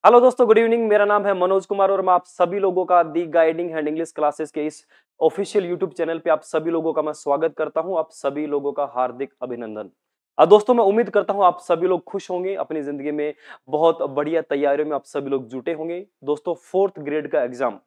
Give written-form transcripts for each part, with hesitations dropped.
Hello दोस्तों, good evening. मेरा नाम है मनोज कुमार और मैं आप सभी लोगों का दी गाइडिंग हैंड इंग्लिश क्लासेस के इस ऑफिशियल यूट्यूब चैनल पे आप सभी लोगों का मैं स्वागत करता हूं। आप सभी लोगों का हार्दिक अभिनंदन। दोस्तों, मैं उम्मीद करता हूं आप सभी लोग खुश होंगे, अपनी जिंदगी में बहुत बढ़िया तैयारियों में आप सभी लोग जुटे होंगे। दोस्तों, 4th ग्रेड का एग्जाम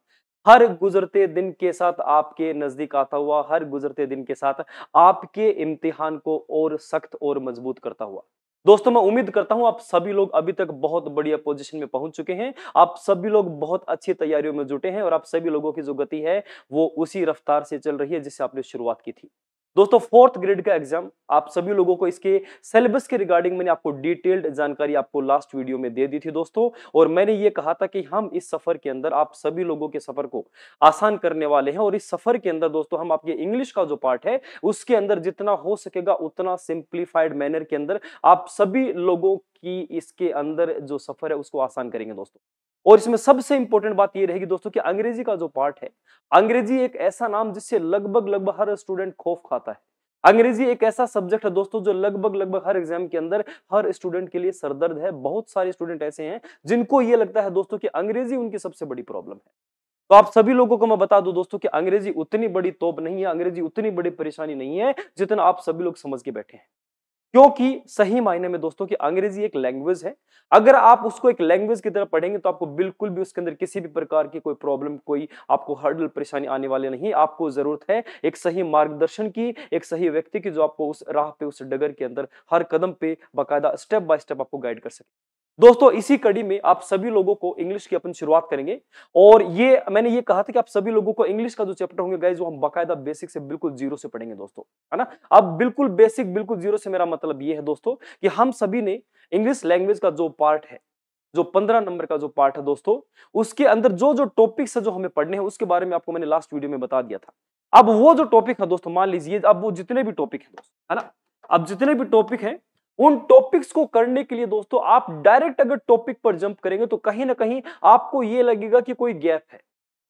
हर गुजरते दिन के साथ आपके नजदीक आता हुआ, हर गुजरते दिन के साथ आपके इम्तिहान को और सख्त और मजबूत करता हुआ। दोस्तों, मैं उम्मीद करता हूं आप सभी लोग अभी तक बहुत बढ़िया पोजीशन में पहुंच चुके हैं। आप सभी लोग बहुत अच्छी तैयारियों में जुटे हैं और आप सभी लोगों की जो गति है वो उसी रफ्तार से चल रही है जिससे आपने शुरुआत की थी। दोस्तों, 4th ग्रेड का एग्जाम आप सभी लोगों को इसके सिलेबस के रिगार्डिंग मैंने आपको डिटेल्ड जानकारी आपको लास्ट वीडियो में दे दी थी दोस्तों। और मैंने ये कहा था कि हम इस सफर के अंदर आप सभी लोगों के सफर को आसान करने वाले हैं और इस सफर के अंदर दोस्तों हम आपके इंग्लिश का जो पार्ट है उसके अंदर जितना हो सकेगा उतना सिंप्लीफाइड मैनर के अंदर आप सभी लोगों की इसके अंदर जो सफर है उसको आसान करेंगे दोस्तों। और इसमें सबसे इंपॉर्टेंट बात यह रहेगी दोस्तों कि अंग्रेजी का जो पार्ट है, अंग्रेजी एक ऐसा नाम जिससे लगभग लगभग हर स्टूडेंट खौफ खाता है। अंग्रेजी एक ऐसा सब्जेक्ट है दोस्तों जो लगभग लगभग हर एग्जाम के अंदर हर स्टूडेंट के लिए सरदर्द है। बहुत सारे स्टूडेंट ऐसे हैं जिनको यह लगता है दोस्तों कि अंग्रेजी उनकी सबसे बड़ी प्रॉब्लम है। तो आप सभी लोगों को मैं बता दूं दोस्तों कि अंग्रेजी उतनी बड़ी तोप नहीं है, अंग्रेजी उतनी बड़ी परेशानी नहीं है जितना आप सभी लोग समझ के बैठे हैं। क्योंकि सही मायने में दोस्तों कि अंग्रेजी एक लैंग्वेज है। अगर आप उसको एक लैंग्वेज की तरह पढ़ेंगे तो आपको बिल्कुल भी उसके अंदर किसी भी प्रकार की कोई प्रॉब्लम, कोई आपको हर्डल, परेशानी आने वाली नहीं। आपको जरूरत है एक सही मार्गदर्शन की, एक सही व्यक्ति की जो आपको उस राह पे, उस डगर के अंदर हर कदम पे बाकायदा स्टेप बाय स्टेप आपको गाइड कर सके। दोस्तों, इसी कड़ी में आप सभी लोगों को इंग्लिश की अपन शुरुआत करेंगे। और ये मैंने ये कहा था कि आप सभी लोगों को इंग्लिश का जो चैप्टर होंगे गाइस, वो हम बाकायदा बेसिक से बिल्कुल जीरो से पढ़ेंगे दोस्तों, है ना। अब बिल्कुल बेसिक, बिल्कुल जीरो से मेरा मतलब ये है दोस्तों कि हम सभी ने इंग्लिश लैंग्वेज का जो पार्ट है, जो 15 नंबर का जो पार्ट है दोस्तों, उसके अंदर जो जो टॉपिक्स है जो हमें पढ़ने हैं उसके बारे में आपको मैंने लास्ट वीडियो में बता दिया था। अब वो जो टॉपिक है दोस्तों, मान लीजिए अब वो जितने भी टॉपिक है दोस्तों, है ना, अब जितने भी टॉपिक हैं उन टॉपिक्स को करने के लिए दोस्तों आप डायरेक्ट अगर टॉपिक पर जंप करेंगे तो कहीं ना कहीं आपको यह लगेगा कि कोई गैप है।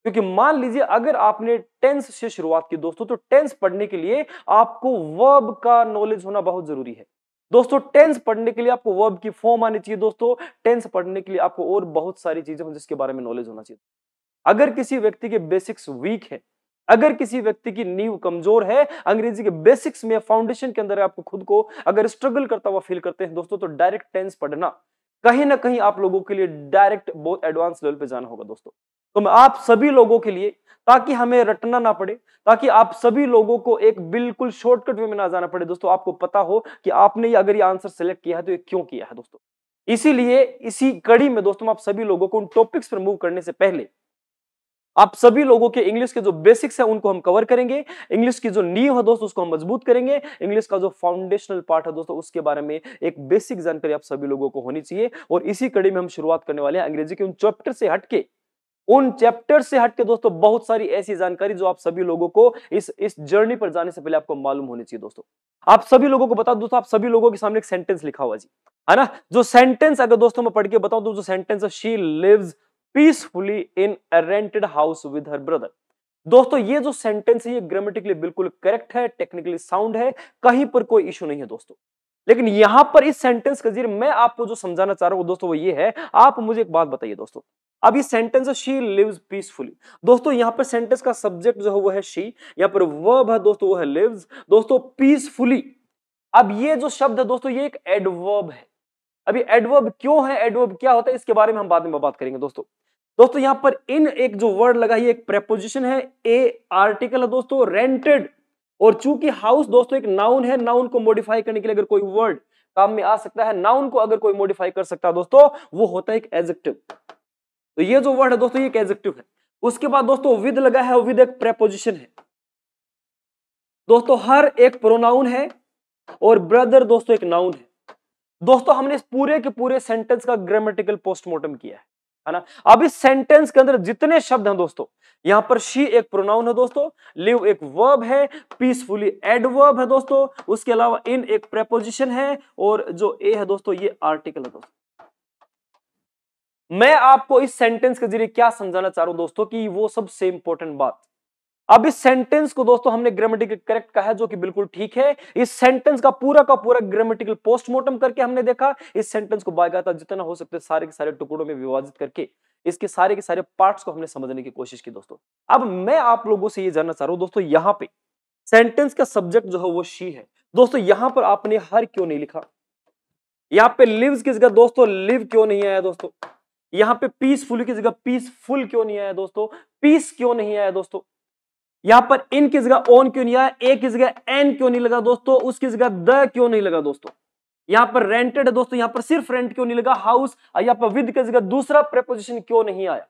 क्योंकि मान लीजिए अगर आपने टेंस से शुरुआत की दोस्तों, तो टेंस पढ़ने के लिए आपको वर्ब का नॉलेज होना बहुत जरूरी है दोस्तों। टेंस पढ़ने के लिए आपको वर्ब की फॉर्म आनी चाहिए दोस्तों। टेंस पढ़ने के लिए आपको और बहुत सारी चीजें हैं जिसके बारे में नॉलेज होना चाहिए। अगर किसी व्यक्ति के बेसिक्स वीक है, अगर किसी व्यक्ति की नींव कमजोर है अंग्रेजी के बेसिक्स में, फाउंडेशन के अंदर आपको खुद को अगर स्ट्रगल करता हुआ फील करते हैं दोस्तों, तो डायरेक्ट टेंस पढ़ना कहीं ना कहीं आप लोगों के लिए डायरेक्ट बहुत एडवांस लेवल पे जाना होगा दोस्तों। तो मैं आप सभी लोगों के लिए, ताकि हमें रटना ना पड़े, ताकि आप सभी लोगों को एक बिल्कुल शॉर्टकट वे में ना जाना पड़े दोस्तों, आपको पता हो कि आपने अगर ये आंसर सेलेक्ट किया है तो ये क्यों किया है दोस्तों। इसीलिए इसी कड़ी में दोस्तों आप सभी लोगों को उन टॉपिक्स पर मूव करने से पहले आप सभी लोगों के इंग्लिश के जो बेसिक्स है उनको हम कवर करेंगे। इंग्लिश की जो नींव है दोस्तों उसको हम मजबूत करेंगे। इंग्लिश का जो फाउंडेशनल पार्ट है दोस्तों उसके बारे में एक बेसिक जानकारी आप सभी लोगों को होनी चाहिए। और इसी कड़ी में हम शुरुआत करने वाले हैं अंग्रेजी के उन चैप्टर से हटके, उन चैप्टर से हटके दोस्तों बहुत सारी ऐसी जानकारी जो आप सभी लोगों को इस जर्नी पर जाने से पहले आपको मालूम होनी चाहिए दोस्तों। आप सभी लोगों को बता दूं दोस्तों, आप सभी लोगों के सामने एक सेंटेंस लिखा हुआ जी, है ना। जो सेंटेंस अगर दोस्तों मैं पढ़ के बताऊं तो जो सेंटेंस है, she lives peacefully in a rented house with her brother. दोस्तों ये जो सेंटेंस है ये ग्रामेटिकली बिल्कुल करेक्ट है, टेक्निकली साउंड है, कहीं पर कोई इशू नहीं है दोस्तों। लेकिन यहां पर इस सेंटेंस के जरिए मैं आपको जो समझाना चाह रहा हूं दोस्तों वो ये है, आप मुझे एक बात बताइए दोस्तों। अब ये सेंटेंस है शी लिव्स पीसफुली। दोस्तों यहां पर सेंटेंस का सब्जेक्ट जो है वो है शी, यहां पर वर्ब है दोस्तों वो है लिव्स दोस्तों, पीसफुली। अब ये जो शब्द है दोस्तों ये एक एडवर्ब है। अभी एडवर्ब क्यों है, एडवर्ब क्या होता है, इसके बारे में हम बाद में बात करेंगे दोस्तों। दोस्तों यहां पर इन एक जो वर्ड लगा है एक प्रेपोजिशन है, ए आर्टिकल है दोस्तों, रेंटेड। और चूंकि हाउस दोस्तों एक नाउन है, नाउन को मॉडिफाई करने के लिए अगर कोई वर्ड काम में आ सकता है, नाउन को अगर कोई मॉडिफाई कर सकता है दोस्तों, वो होता है एक एडजेक्टिव। तो ये जो वर्ड है दोस्तों ये एक एडजेक्टिव है। उसके बाद दोस्तों विद लगा है, विद एक प्रेपोजिशन है दोस्तों, हर एक प्रोनाउन है और ब्रदर दोस्तों एक नाउन है। दोस्तों हमने इस पूरे के पूरे सेंटेंस का ग्रामेटिकल पोस्टमार्टम किया है ना। अब इस सेंटेंस के अंदर जितने शब्द हैं दोस्तों, यहां पर शी एक प्रोनाउन है दोस्तों, लिव एक वर्ब है, पीसफुली एडवर्ब है दोस्तों, उसके अलावा इन एक प्रेपोजिशन है और जो ए है दोस्तों ये आर्टिकल है दोस्तों। मैं आपको इस सेंटेंस के जरिए क्या समझाना चाह रहा हूं दोस्तों कि वो सबसे इंपॉर्टेंट बात, अब इस सेंटेंस को दोस्तों हमने ग्रामेटिकल करेक्ट कहा है, जो कि बिल्कुल ठीक है। इस सेंटेंस का पूरा ग्रामेटिकल पोस्टमार्टम करके हमने देखा। इस सेंटेंस को बाकायदा जितना हो सकता है सारे के सारे टुकड़ों में विभाजित करके इसके सारे के सारे पार्ट्स को हमने समझने की कोशिश की दोस्तों। अब मैं आप लोगों से ये जानना चाह रहा हूं दोस्तों, यहां पे सेंटेंस का सब्जेक्ट जो है वो शी है दोस्तों। यहां पर आपने हर क्यों नहीं लिखा? यहां पे लिव्स की जगह दोस्तों लिव क्यों नहीं आया दोस्तों? यहां पे पीसफुल की जगह पीसफुल क्यों नहीं आया दोस्तों? पीस क्यों नहीं आया दोस्तों? यहां पर इन की जगह ऑन क्यों नहीं आया? ए की जगह एन क्यों नहीं लगा दोस्तों? उसकी जगह द क्यों नहीं लगा दोस्तों? यहां पर रेंटेड है दोस्तों, यहां पर सिर्फ रेंट क्यों नहीं लगा? हाउस। यहां पर विद की जगह दूसरा प्रेपोजिशन क्यों नहीं आया?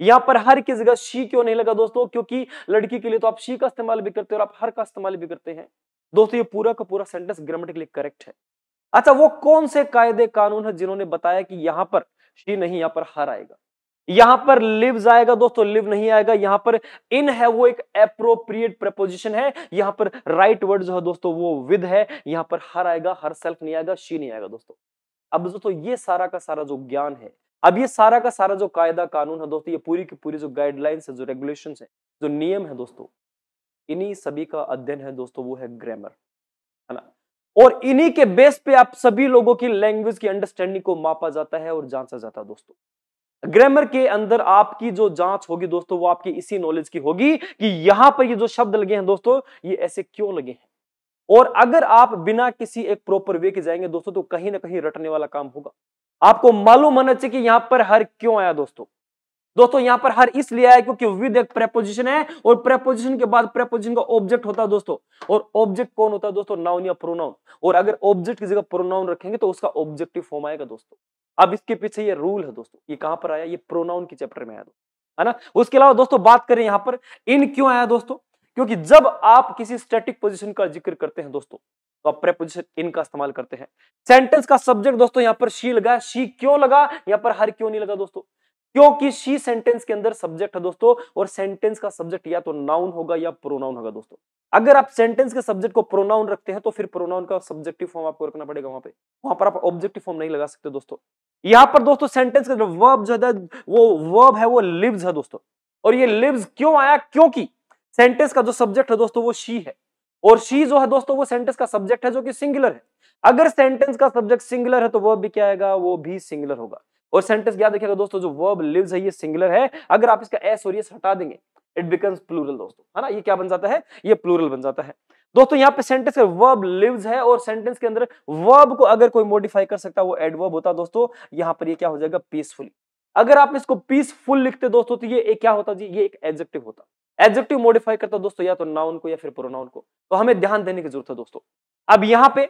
यहां पर हर की जगह शी क्यों नहीं लगा दोस्तों? क्योंकि लड़की के लिए तो आप शी का इस्तेमाल भी करते हैं और आप हर का इस्तेमाल भी करते हैं दोस्तों। ये पूरा का पूरा सेंटेंस ग्रामेटिकली करेक्ट है। अच्छा, वो कौन से कायदे कानून है जिन्होंने बताया कि यहां पर शी नहीं, यहां पर हर आएगा? यहां पर लिव्स आएगा दोस्तों, लिव नहीं आएगा। यहां पर इन है वो एक एप्रोप्रिएट प्रपोजिशन है। यहां पर राइट वर्ड जो है दोस्तों वो विद है। यहां पर हर आएगा, हर सेल्फ नहीं आएगा, शी नहीं आएगा दोस्तों। अब दोस्तों ये सारा का सारा जो ज्ञान है, अब ये सारा का सारा जो कायदा कानून है दोस्तों, ये पूरी की पूरी जो गाइडलाइंस है, जो रेगुलेशंस है, जो नियम है दोस्तों, इन्हीं सभी का अध्ययन है दोस्तों, वो है ग्रामर, है ना। और इन्हीं के बेस पे आप सभी लोगों की लैंग्वेज की अंडरस्टैंडिंग को मापा जाता है और जांचा जाता है दोस्तों। ग्रामर के अंदर आपकी जो जांच होगी दोस्तों, वो आपकी इसी नॉलेज की होगी कि यहां पर ये जो शब्द लगे हैं दोस्तों, ये ऐसे क्यों लगे हैं। और अगर आप बिना किसी एक प्रॉपर वे के जाएंगे दोस्तों, तो कहीं ना कहीं रटने वाला काम होगा। आपको मालूम होना चाहिए कि यहां पर हर क्यों आया दोस्तों। दोस्तों यहां पर हर इसलिए आया क्योंकि विद एक प्रेपोजिशन है, और प्रेपोजिशन के बाद प्रेपोजिशन का ऑब्जेक्ट होता है दोस्तों। और ऑब्जेक्ट कौन होता है दोस्तों? नाउन या प्रोनाउन। और अगर ऑब्जेक्ट की जगह प्रोनाउन रखेंगे तो उसका ऑब्जेक्टिव फॉर्म आएगा दोस्तों। अब इसके पीछे ये रूल है दोस्तों। ये कहां पर आया? ये प्रोनाउन के चैप्टर में आया दोस्तों, है ना। उसके अलावा दोस्तों बात करें यहां पर इन क्यों आया दोस्तों? क्योंकि जब आप किसी स्टैटिक पोजीशन का जिक्र करते हैं दोस्तों, तो आप प्रेपोजिशन इन का इस्तेमाल करते हैं। सेंटेंस का सब्जेक्ट दोस्तों यहां पर शी लगा, शी क्यों लगा? यहां पर हर क्यों नहीं लगा दोस्तों? क्योंकि शी सेंटेंस के अंदर सब्जेक्ट है दोस्तों, और सेंटेंस का सब्जेक्ट या तो नाउन होगा या प्रोनाउन होगा दोस्तों। अगर आप सेंटेंस के सब्जेक्ट को प्रोनाउन रखते हैं तो फिर प्रोनाउन का सब्जेक्टिव फॉर्म आपको रखना पड़ेगा वहां पर आप ऑब्जेक्टिव फॉर्म नहीं लगा सकते दोस्तों। यहां पर दोस्तों सेंटेंस का जो वर्ब जो है वो वर्ब है, वो लिव्स है दोस्तों। और ये लिव्स क्यों आया? क्योंकि सेंटेंस का जो सब्जेक्ट है दोस्तों वो शी है, और शी जो है दोस्तों वो सेंटेंस का सब्जेक्ट है जो कि सिंगुलर है। अगर सेंटेंस का सब्जेक्ट सिंगुलर है तो वर्ब भी क्या आएगा? वो भी सिंगुलर होगा। और सेंटेंस याद रखिएगा दोस्तों, जो वर्ब लिव्स है ये सिंगुलर है। अगर आप इसका एस और एस हटा देंगे, इट बिकम्स प्लूरल दोस्तों, है ना। ये क्या बन जाता है? ये प्लूरल बन जाता है दोस्तों। यहाँ पे सेंटेंस का वर्ब लिव्स है, और सेंटेंस के अंदर वर्ब को अगर कोई मॉडिफाई कर सकता है वो एडवर्ब होता है दोस्तों। यहाँ पर ये क्या हो जाएगा? पीसफुली। अगर आप इसको पीसफुल लिखते दोस्तों तो ये एक क्या होता जी? ये एक एडजेक्टिव होता। एडजेक्टिव मॉडिफाई करता दोस्तों या तो नाउन को या फिर प्रोनाउन को। तो हमें ध्यान देने की जरूरत है दोस्तों। अब यहाँ पे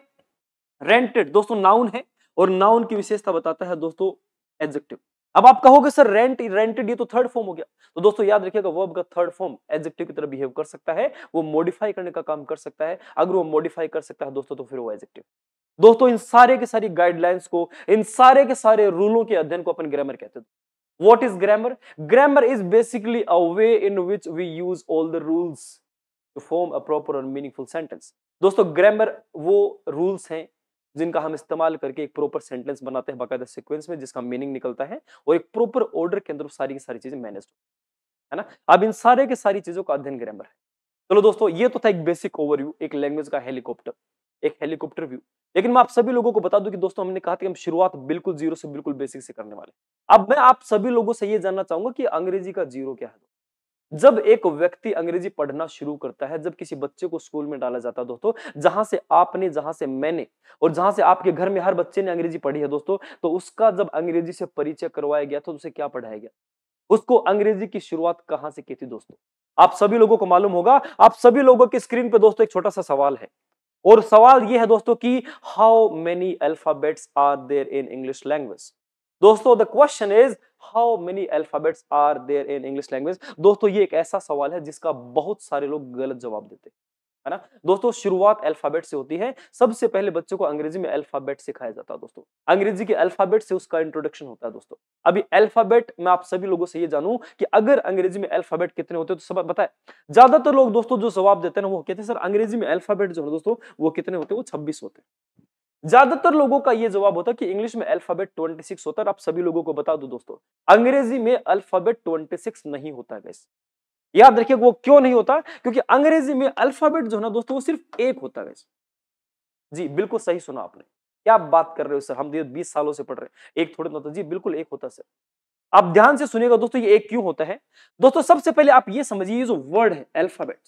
रेंटेड दोस्तों नाउन है, और नाउन की विशेषता बताता है दोस्तों एडजेक्टिव। अब आप कहोगे सर रेंटेड ये तो थर्ड फॉर्म हो गया। तो दोस्तों याद रखिएगा, वर्ब का थर्ड फॉर्म एडजेक्टिव की तरह बिहेव कर सकता है, वो मॉडिफाई करने का काम कर सकता है। अगर वो मॉडिफाई कर सकता है दोस्तों तो फिर वो एडजेक्टिव। दोस्तों इन सारे के सारी गाइडलाइंस को, इन सारे के सारे रूलों के अध्ययन को अपन ग्रामर कहते हैं। What is grammar? Grammar is basically a way in which we use all the rules to form a proper and meaningful sentence. दोस्तों ग्रामर वो रूल्स हैं जिनका हम इस्तेमाल करके एक प्रॉपर सेंटेंस बनाते हैं बाकायदा सीक्वेंस में, जिसका मीनिंग निकलता है और एक प्रॉपर ऑर्डर के अंदर सारी की सारी चीजें मैनेज, है ना। अब इन सारे के सारी चीजों का अध्ययन ग्रामर है। चलो दोस्तों ये तो था एक बेसिक ओवरव्यू, एक लैंग्वेज का हेलीकॉप्टर, एक हेलीकॉप्टर व्यू। लेकिन मैं आप सभी लोगों को बता दूं कि दोस्तों हमने कहा था कि हम शुरुआत बिल्कुल जीरो से बिल्कुल बेसिक से करने वाले। अब मैं आप सभी लोगों से ये जानना चाहूंगा कि अंग्रेजी का जीरो क्या है। जब एक व्यक्ति अंग्रेजी पढ़ना शुरू करता है, जब किसी बच्चे को स्कूल में डाला जाता है दोस्तों, जहां से आपने, जहां से मैंने, और जहां से आपके घर में हर बच्चे ने अंग्रेजी पढ़ी है दोस्तों, तो उसका जब अंग्रेजी से परिचय करवाया गया तो उसे क्या पढ़ाया गया? उसको अंग्रेजी की शुरुआत कहां से की थी दोस्तों? आप सभी लोगों को मालूम होगा। आप सभी लोगों की स्क्रीन पे दोस्तों एक छोटा सा सवाल है, और सवाल यह है दोस्तों कि how many alphabets are there in English language. दोस्तों the question is how many alphabets are there in English language. दोस्तों ये एक ऐसा सवाल है जिसका बहुत सारे लोग गलत जवाब देते हैं, है ना। दोस्तों शुरुआत अल्फाबेट से होती है। सबसे पहले बच्चों को अंग्रेजी में अल्फाबेट सिखाया जाता है दोस्तों। अंग्रेजी के अल्फाबेट से उसका इंट्रोडक्शन होता है दोस्तों। अभी अल्फाबेट मैं आप सभी लोगों से ये जानूं कि अगर अंग्रेजी में अल्फाबेट कितने होते हैं तो सब बताए। ज्यादातर लोग दोस्तों जो जवाब देते हैं ना वो कहते हैं सर अंग्रेजी में अल्फाबेट जो है दोस्तों वो कितने होते हैं? वो 26 होते हैं। ज्यादातर लोगों का ये जवाब होता है कि इंग्लिश में अल्फाबेट 26 होता है। आप सभी लोगों को बता दो दोस्तों, अंग्रेजी में अल्फाबेट 26 नहीं होता है। याद रखिए वो क्यों नहीं होता, क्योंकि अंग्रेजी में अल्फाबेट जो है ना दोस्तों वो सिर्फ एक होता है। जी बिल्कुल सही सुना आपने। क्या आप बात कर रहे हो सर, हम 20 सालों से पढ़ रहे हैं, एक थोड़े ना होता। जी बिल्कुल एक होता सर। आप ध्यान से सुनिएगा दोस्तों, ये एक क्यों होता है। दोस्तों सबसे पहले आप ये समझिए, जो वर्ड है अल्फाबेट,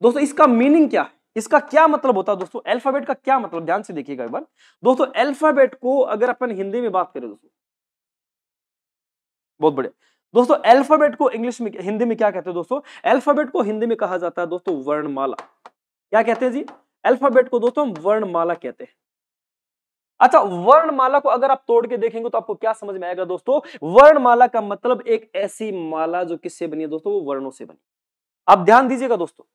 दोस्तों इसका मीनिंग क्या है, इसका क्या मतलब होता है दोस्तों, अल्फाबेट का क्या मतलब, ध्यान से देखिएगा एक बार। दोस्तों अल्फाबेट को अगर अपन हिंदी में बात करें दोस्तों, बहुत बढ़िया दोस्तों, अल्फाबेट को इंग्लिश में हिंदी में क्या कहते हैं दोस्तों, अल्फाबेट को हिंदी में कहा जाता है दोस्तों वर्णमाला। क्या कहते हैं जी, अल्फाबेट को दोस्तों हम वर्णमाला कहते हैं। अच्छा, वर्णमाला को अगर आप तोड़ के देखेंगे तो आपको क्या समझ में आएगा दोस्तों, वर्णमाला का मतलब एक ऐसी माला जो किससे बनी है दोस्तों, वो वर्णों से बनी। आप ध्यान दीजिएगा दोस्तों,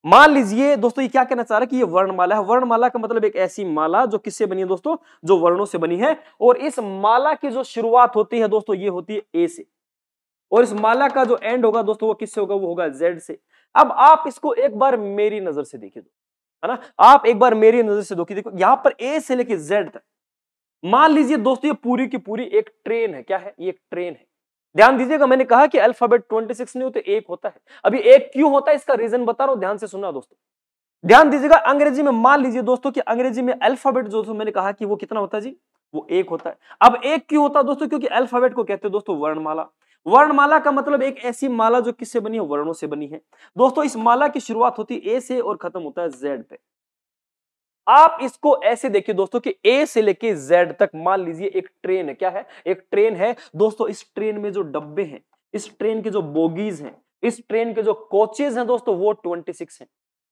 मान लीजिए दोस्तों ये क्या कहना चाह रहा है कि ये वर्णमाला है। वर्णमाला का मतलब एक ऐसी माला जो किससे बनी है दोस्तों, जो वर्णों से बनी है। और इस माला की जो शुरुआत होती है दोस्तों, ये होती है ए से, और इस माला का जो एंड होगा दोस्तों वो किससे होगा, वो होगा जेड से। अब आप इसको एक बार मेरी नजर से देखिए, है ना, आप एक बार मेरी नजर से देखो, यहां पर ए से लेके जेड तक मान लीजिए दोस्तों ये पूरी की पूरी एक ट्रेन है। क्या है, ये एक ट्रेन है। ध्यान दीजिएगा, मैंने कहा कि अल्फाबेट 26 नहीं होते, एक होता है। अभी एक क्यों होता है इसका रीजन बता रहा हूं, ध्यान से सुनना दोस्तों। ध्यान दीजिएगा, अंग्रेजी में मान लीजिए दोस्तों कि अंग्रेजी में अल्फाबेट जो मैंने कहा कि वो कितना होता है जी, वो एक होता है। अब एक क्यों होता है दोस्तों, क्योंकि अल्फाबेट को कहते हैं दोस्तों वर्णमाला। वर्णमाला का मतलब एक ऐसी माला जो किससे बनी है, वर्णों से बनी है। दोस्तों इस माला की शुरुआत होती है ए से और खत्म होता है जेड पे। आप इसको ऐसे देखिए दोस्तों कि ए से लेके जेड तक मान लीजिए एक ट्रेन है। क्या है, एक ट्रेन है दोस्तों। इस ट्रेन में जो डब्बे हैं, इस ट्रेन के जो बोगीज हैं, इस ट्रेन के जो कोचेज हैं दोस्तों, वो 26 हैं।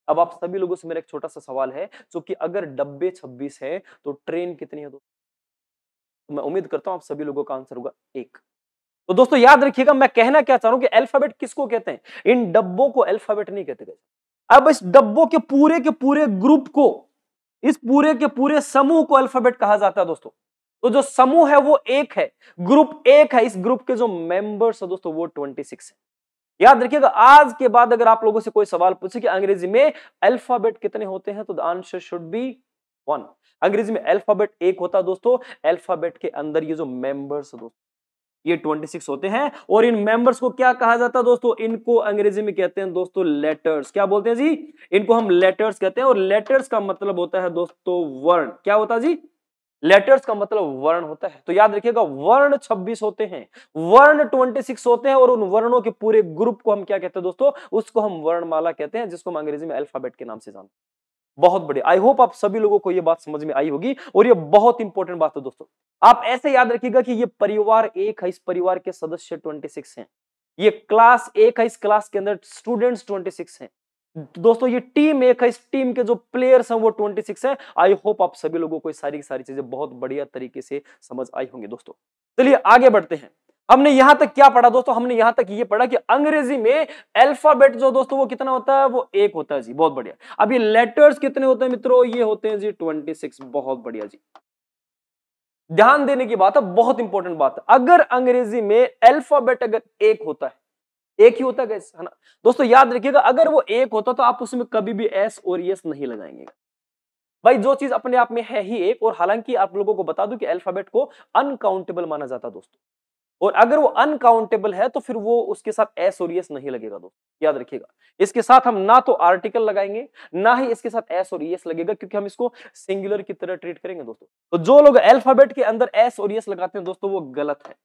अब आप सभी लोगों से मेरा एक छोटा सा सवाल है, जो कि अगर डब्बे 26 है तो ट्रेन कितनी है दोस्तों, तो मैं उम्मीद करता हूं आप सभी लोगों का आंसर होगा एक। तो दोस्तों याद रखिएगा, मैं कहना क्या चाह रहा हूं कि अल्फाबेट किसको कहते हैं, इन डब्बों को अल्फाबेट नहीं कहते गए। अब इस डब्बों के पूरे ग्रुप को, इस पूरे के पूरे समूह को अल्फाबेट कहा जाता है दोस्तों। तो जो समूह है वो एक है, ग्रुप एक है, इस ग्रुप के जो मेंबर्स है दोस्तों वो 26 है। याद रखिएगा, आज के बाद अगर आप लोगों से कोई सवाल पूछे कि अंग्रेजी में अल्फाबेट कितने होते हैं, तो द आंसर शुड बी 1। अंग्रेजी में अल्फाबेट एक होता है दोस्तों। अल्फाबेट के अंदर ये जो मेंबर्स है दोस्तों, ये 26 होते हैं। और इन मेंबर्स को क्या कहा जाता है दोस्तों, इनको अंग्रेजी में कहते हैं दोस्तों लेटर्स। क्या बोलते हैं जी, इनको हम लेटर्स कहते हैं। और लेटर्स का मतलब होता है दोस्तों वर्ण। क्या होता है जी, लेटर्स का मतलब वर्ण होता है। तो याद रखिएगा, वर्ण 26 होते हैं, वर्ण 26 होते हैं। और उन वर्णों के पूरे ग्रुप को हम क्या कहते हैं दोस्तों, उसको हम वर्णमाला कहते हैं, जिसको हम अंग्रेजी में अल्फाबेट के नाम से जानते हैं। बहुत बढ़िया, आई होप आप सभी लोगों को ये बात समझ में आई होगी। और ये बहुत इंपॉर्टेंट बात है दोस्तों, आप ऐसे याद रखिएगा कि ये परिवार एक है, इस परिवार के सदस्य 26 हैं। ये क्लास एक है, इस क्लास के अंदर स्टूडेंट्स 26 हैं। दोस्तों ये टीम एक है, इस टीम के जो प्लेयर्स हैं वो 26 हैं। आई होप आप सभी लोगों को ये सारी की सारी चीजें बहुत बढ़िया तरीके से समझ आई होंगी दोस्तों। चलिए आगे बढ़ते हैं। हमने यहां तक क्या पढ़ा दोस्तों, हमने यहां तक ये पढ़ा कि अंग्रेजी में अल्फाबेट जो दोस्तों वो कितना होता है, वो एक होता है जी। बहुत बढ़िया। अब ये लेटर्स कितने होते हैं मित्रों, ये होते हैं जी 26। बहुत बढ़िया जी, ध्यान देने की बात है, बहुत इंपॉर्टेंट बात है। अगर अंग्रेजी में अल्फाबेट अगर एक होता है, एक ही होता है guys, है ना दोस्तों, याद रखिएगा अगर वो एक होता तो आप उसमें कभी भी एस और यस नहीं लगाएंगे भाई। जो चीज अपने आप में है ही एक। और हालांकि आप लोगों को बता दूं कि अल्फाबेट को अनकाउंटेबल माना जाता है दोस्तों। और अगर वो अनकाउंटेबल है तो फिर वो उसके साथ एस और एस नहीं लगेगा दोस्तों। याद रखिएगा, इसके साथ हम ना तो आर्टिकल लगाएंगे, ना ही इसके साथ एस और एस लगेगा, क्योंकि हम इसको सिंगुलर की तरह ट्रीट करेंगे दोस्तों। तो जो लोग अल्फाबेट के अंदर एस और एस लगाते हैं दोस्तों, वो गलत है।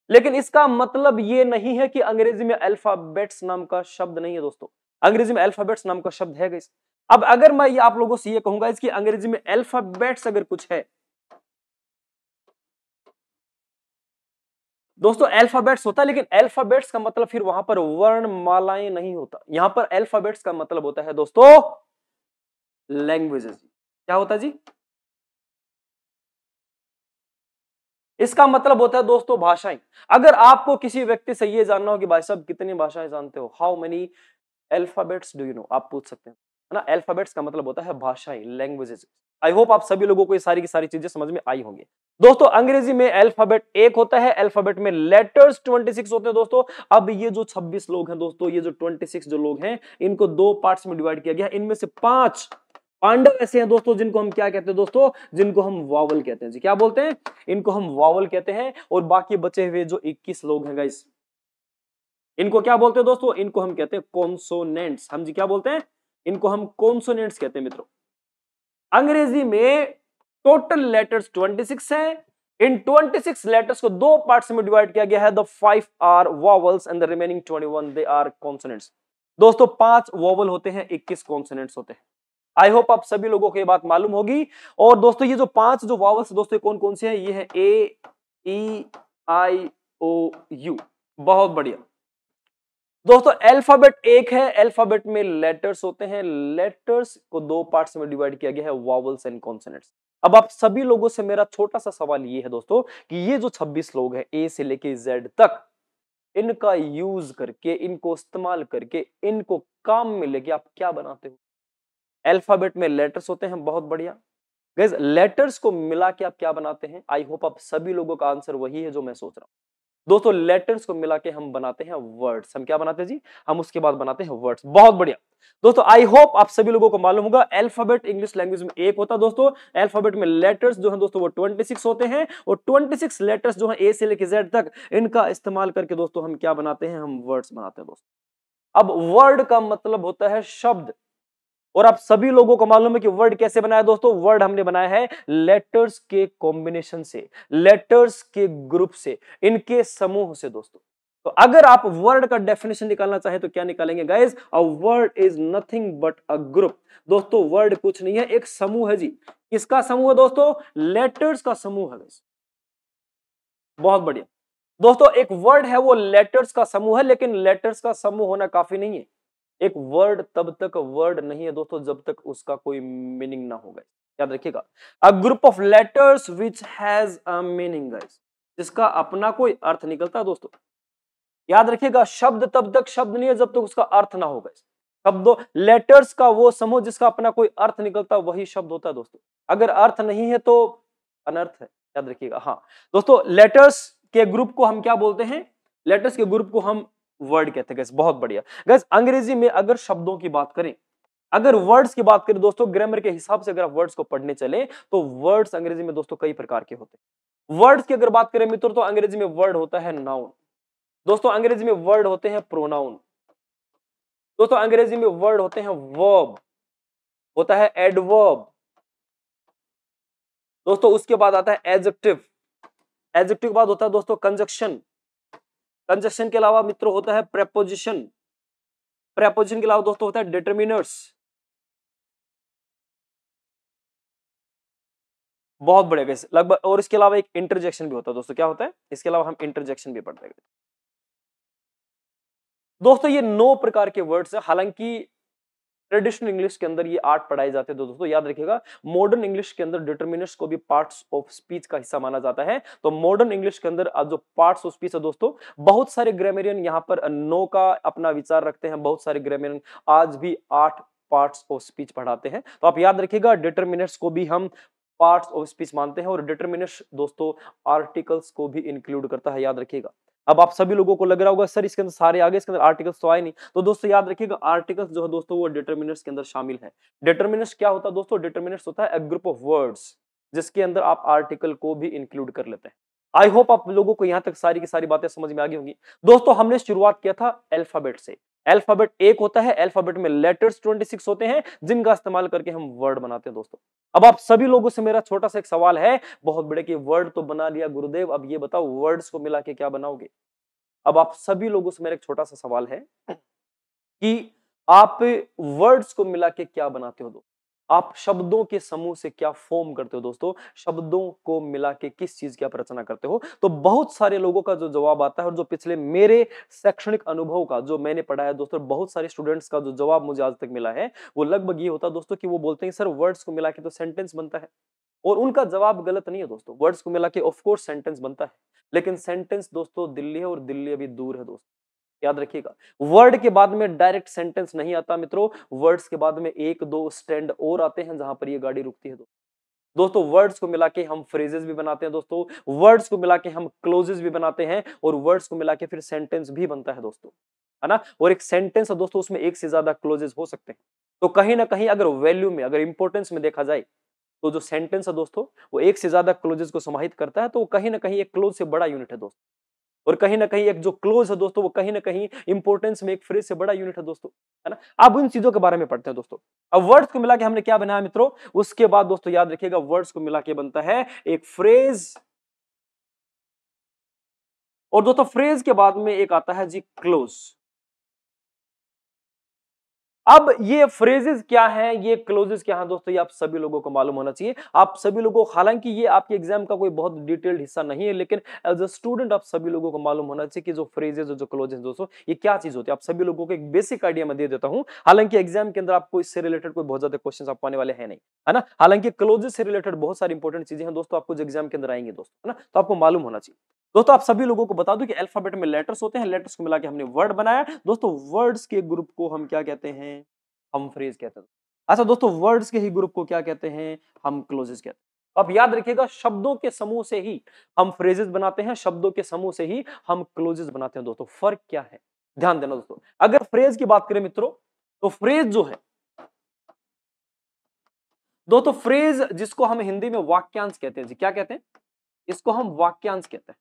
लेकिन इसका मतलब ये नहीं है कि अंग्रेजी में अल्फाबेट्स नाम का शब्द नहीं है दोस्तों। अंग्रेजी में अल्फाबेट्स नाम का शब्द है गाइस। अब अगर मैं ये आप लोगों से ये कहूंगा इसकी अंग्रेजी में अल्फाबेट्स अगर कुछ है दोस्तों, अल्फाबेट्स होता है, लेकिन अल्फाबेट्स का मतलब फिर वहां पर वर्णमालाएं नहीं होता। यहां पर अल्फाबेट्स का मतलब होता है दोस्तों लैंग्वेजेस। क्या होता है जी, इसका मतलब होता है दोस्तों भाषाएं। अगर आपको किसी व्यक्ति से ये जानना हो कि भाई साहब कितनी भाषाएं जानते हो, how many alphabets do you know, आप पूछ सकते हैं, है ना। अल्फाबेट्स का मतलब होता है भाषाएं, लैंग्वेजेस। आई होप आप सभी लोगों को ये सारी की सारी चीजें समझ में आई होंगी दोस्तों। अंग्रेजी में अल्फाबेट एक होता है, अल्फाबेट में लेटर्स 26 होते हैं दोस्तों। अब ये जो 26 लोग हैं दोस्तों, ये जो 26 जो लोग हैं, इनको दो पार्ट्स में डिवाइड किया गया। इनमें से 5 पांडव ऐसे हैं दोस्तों, जिनको हम क्या कहते हैं दोस्तों, जिनको हम वावल कहते हैं जी। क्या बोलते हैं, इनको हम वावल कहते हैं। और बाकी बचे हुए जो 21 लोग हैं गाइस, इनको क्या बोलते हैं दोस्तों? इनको हम कहते हैं कॉन्सोनेंट्स। हम जी क्या बोलते हैं? इनको हम कॉन्सोनेंट्स कहते हैं मित्रों। अंग्रेजी में टोटल लेटर्स 26 हैं। इन 26 लेटर्स को दो पार्ट्स में डिवाइड किया गया है। The 5 are vowels and the remaining 21 they are consonants. दोस्तों 5 वॉवल होते हैं, 21 कॉन्सोनेंट्स होते हैं। आई होप आप सभी लोगों को ये बात मालूम होगी। और दोस्तों ये जो 5 जो वॉवल्स दोस्तों कौन कौन से हैं? ये है ए, ई, आई, ओ, यू। बहुत बढ़िया दोस्तों। अल्फाबेट एक है, अल्फाबेट में लेटर्स होते हैं। लेटर्स को दो पार्ट्स में डिवाइड किया गया है, वॉवल्स एंड कॉन्सोनेंट्स। अब आप सभी लोगों से मेरा छोटा सा सवाल ये है दोस्तों कि ये जो 26 लोग हैं ए से लेके जेड तक, इनका यूज करके, इनको इस्तेमाल करके, इनको काम में लेके आप क्या बनाते हो? अल्फाबेट में लेटर्स होते हैं, बहुत बढ़िया। गाइस लेटर्स को मिला के आप क्या बनाते हैं? आई होप आप सभी लोगों का आंसर वही है जो मैं सोच रहा हूं। दोस्तों लेटर्स को मिला के हम बनाते हैं वर्ड्स। हम क्या बनाते हैं जी? हम उसके बाद बनाते हैं वर्ड्स। बहुत बढ़िया दोस्तों। आई होप आप सभी लोगों को मालूम होगा अल्फाबेट इंग्लिश लैंग्वेज में एक होता है दोस्तों। अल्फाबेट में लेटर्स जो है दोस्तों वो 26 होते हैं, और 26 लेटर्स जो है ए से लेकर जेड तक, इनका इस्तेमाल करके दोस्तों हम क्या बनाते हैं? हम वर्ड्स बनाते हैं दोस्तों। अब वर्ड का मतलब होता है शब्द, और आप सभी लोगों को मालूम है कि वर्ड कैसे बनाया दोस्तों? वर्ड हमने बनाया है लेटर्स के कॉम्बिनेशन से, लेटर्स के ग्रुप से, इनके समूह से दोस्तों। तो अगर आप वर्ड का डेफिनेशन निकालना चाहे तो क्या निकालेंगे guys? A word is nothing but a group. दोस्तों वर्ड कुछ नहीं है, एक समूह है जी। किसका समूह है दोस्तों? लेटर्स का समूह है गाइस। बहुत बढ़िया दोस्तों। एक वर्ड है वो लेटर्स का समूह है, लेकिन लेटर्स का समूह होना काफी नहीं है। एक वर्ड तब तक वर्ड नहीं है दोस्तों जब तक उसका कोई मीनिंग ना होगा। याद रखिएगा, a group of letters which has a meaning guys, जिसका अपना कोई अर्थ निकलता है दोस्तों। याद रखिएगा, शब्द तब तक शब्द नहीं है जब तक उसका अर्थ ना होगा। शब्दों लेटर्स का वो समूह जिसका अपना कोई अर्थ निकलता है वही शब्द होता है दोस्तों। अगर अर्थ नहीं है तो अनर्थ है। याद रखिएगा। हाँ दोस्तों, लेटर्स के ग्रुप को हम क्या बोलते हैं? लेटर्स के ग्रुप को हम वर्ड कहते हैं। बहुत बढ़िया गैस। अंग्रेजी में अगर शब्दों की बात करें, अगर वर्ड्स की बात करें दोस्तों, ग्रामर के हिसाब से अगर आप वर्ड्स को पढ़ने चले तो वर्ड्स अंग्रेजी में दोस्तों कई प्रकार के होते हैं। वर्ड्स की अगर बात करें मित्रों तो अंग्रेजी में वर्ड होता है नाउन। दोस्तों अंग्रेजी में वर्ड होते हैं प्रोनाउन। दोस्तों अंग्रेजी में वर्ड होते हैं वर्ब, होता है एडवर्ब। दोस्तों उसके बाद आता है एडजेक्टिव। एडजेक्टिव के बाद होता है दोस्तों कंजक्शन। कंजक्शन के अलावा मित्रों होता है प्रेपोजिशन। प्रेपोजिशन के अलावा दोस्तों होता है डिटरमिनर्स। बहुत बढ़िया गैस लगभग। और इसके अलावा एक इंटरजेक्शन भी होता है दोस्तों। क्या होता है इसके अलावा? हम इंटरजेक्शन भी पढ़ते हैं दोस्तों। ये 9 प्रकार के वर्ड्स है। हालांकि ट्रेडिशनल इंग्लिश के अंदर ये 8 पढ़ाए जाते हैं दोस्तों। याद रखिएगा, मॉडर्न इंग्लिश के अंदर डिटरमिनर्स को भी पार्ट्स ऑफ स्पीच का हिस्सा माना जाता है। तो मॉडर्न इंग्लिश के अंदर जो पार्ट्स ऑफ स्पीच है दोस्तों, बहुत सारे ग्रामरियन यहाँ पर नो का अपना विचार रखते हैं। बहुत सारे ग्रामरियन आज भी 8 पार्ट्स ऑफ स्पीच पढ़ाते हैं। तो आप याद रखिएगा, डिटरमिनर्स को भी हम पार्ट्स ऑफ स्पीच मानते हैं। और डिटरमिनर्स दोस्तों आर्टिकल्स को भी इंक्लूड करता है। याद रखिएगा। अब आप सभी लोगों को लग रहा होगा सर इसके अंदर सारे आगे, इसके अंदर आर्टिकल्स तो आए नहीं। तो दोस्तों याद रखिएगा, आर्टिकल्स जो है दोस्तों वो डिटरमिनर्स के अंदर शामिल है। डिटरमिनर्स क्या होता है दोस्तों? डिटरमिनर्स होता है अ ग्रुप ऑफ वर्ड्स जिसके अंदर आप आर्टिकल को भी इंक्लूड कर लेते हैं। आई होप आप लोगों को यहां तक सारी की सारी बातें समझ में आ गई होंगी। दोस्तों हमने शुरुआत किया था अल्फाबेट से। अल्फाबेट एक होता है, अल्फाबेट में लेटर्स 26 होते हैं जिनका इस्तेमाल करके हम वर्ड बनाते हैं दोस्तों। अब आप सभी लोगों से मेरा छोटा सा एक सवाल है, बहुत बड़े, कि वर्ड तो बना लिया गुरुदेव, अब ये बताओ वर्ड्स को मिला के क्या बनाओगे? अब आप सभी लोगों से मेरा एक छोटा सा सवाल है कि आप वर्ड्स को मिला के क्या बनाते हो? आप शब्दों के समूह से क्या फॉर्म करते हो दोस्तों? शब्दों को मिला के किस चीज की आप रचना करते हो? तो बहुत सारे लोगों का जो जवाब आता है, और जो पिछले मेरे शैक्षणिक अनुभव का जो मैंने पढ़ा है दोस्तों, बहुत सारे स्टूडेंट्स का जो जवाब मुझे आज तक मिला है वो लगभग ये होता है दोस्तों कि वो बोलते हैं सर वर्ड्स को मिला के तो सेंटेंस बनता है। और उनका जवाब गलत नहीं है दोस्तों। वर्ड्स को मिला के ऑफ कोर्स सेंटेंस बनता है, लेकिन सेंटेंस दोस्तों दिल्ली है और दिल्ली अभी दूर है दोस्तों। याद रखिएगा, वर्ड के बाद में डायरेक्ट सेंटेंस नहीं आता मित्रों। वर्ड्स के बाद में एक दो स्टैंड और आते हैं जहां पर ये गाड़ी रुकती है दोस्तों। वर्ड्स को मिला के हम फ्रेजेस भी बनाते हैं दोस्तों। वर्ड्स को मिला के हम क्लोजेस भी बनाते हैं, और वर्ड्स को मिला के फिर सेंटेंस भी बनता है दोस्तों, है ना। और एक सेंटेंस है दोस्तों, उसमें एक से ज्यादा क्लोजेस हो सकते हैं। तो कहीं ना कहीं अगर वैल्यू में, अगर इंपॉर्टेंस में देखा जाए तो जो सेंटेंस है दोस्तों वो एक से ज्यादा क्लोजेस को समाहित करता है। तो कहीं ना कहीं एक क्लोज से बड़ा यूनिट है दोस्तों। और कहीं ना कहीं एक जो क्लोज है दोस्तों, वो कहीं ना कहीं इंपॉर्टेंस में एक फ्रेज से बड़ा यूनिट है दोस्तों, है ना। अब उन चीजों के बारे में पढ़ते हैं दोस्तों। अब वर्ड्स को मिला के हमने क्या बनाया मित्रों, उसके बाद दोस्तों याद रखिएगा वर्ड्स को मिला के बनता है एक फ्रेज, और दोस्तों फ्रेज के बाद में एक आता है जी क्लोज। अब ये फ्रेजेस क्या हैं, ये क्लोजेस क्या हैं दोस्तों, ये आप सभी लोगों को मालूम होना चाहिए। आप सभी लोगों को, हालांकि ये आपके एग्जाम का कोई बहुत डिटेल्ड हिस्सा नहीं है, लेकिन एज अ स्टूडेंट आप सभी लोगों को मालूम होना चाहिए कि जो फ्रेजेस और जो क्लोजेस दोस्तों ये क्या चीज होती है। आप सभी लोगों को एक बेसिक आइडिया मैं दे देता हूं, हालांकि एग्जाम के अंदर आपको इससे रिलेटेड कोई बहुत ज्यादा क्वेश्चन आपको आने वाले हैं नहीं, है ना। हालांकि क्लोजेस से रिलेटेड बहुत सारी इंपॉर्टेंट चीजें हैं दोस्तों, आपको जो एग्जाम के अंदर आएंगे दोस्तों, है ना, तो आपको मालूम होना चाहिए। दोस्तों आप सभी लोगों को बता दूं कि अल्फाबेट में लेटर्स होते हैं, लेटर्स को मिला के हमने वर्ड बनाया दोस्तों। वर्ड्स के ग्रुप को हम क्या कहते हैं, हम फ्रेज कहते हैं। अच्छा दोस्तों, वर्ड्स के ही ग्रुप को क्या कहते हैं, हम क्लोजेस कहते हैं। अब याद रखिएगा शब्दों के समूह से ही हम फ्रेजेस बनाते हैं, शब्दों के समूह से ही हम क्लोजेस बनाते हैं दोस्तों। फर्क क्या है, ध्यान देना दोस्तों। अगर फ्रेज की बात करें मित्रों, तो फ्रेज जो है दोस्तों, फ्रेज जिसको हम हिंदी में वाक्यांश कहते हैं जी, क्या कहते हैं, इसको हम वाक्यांश कहते हैं,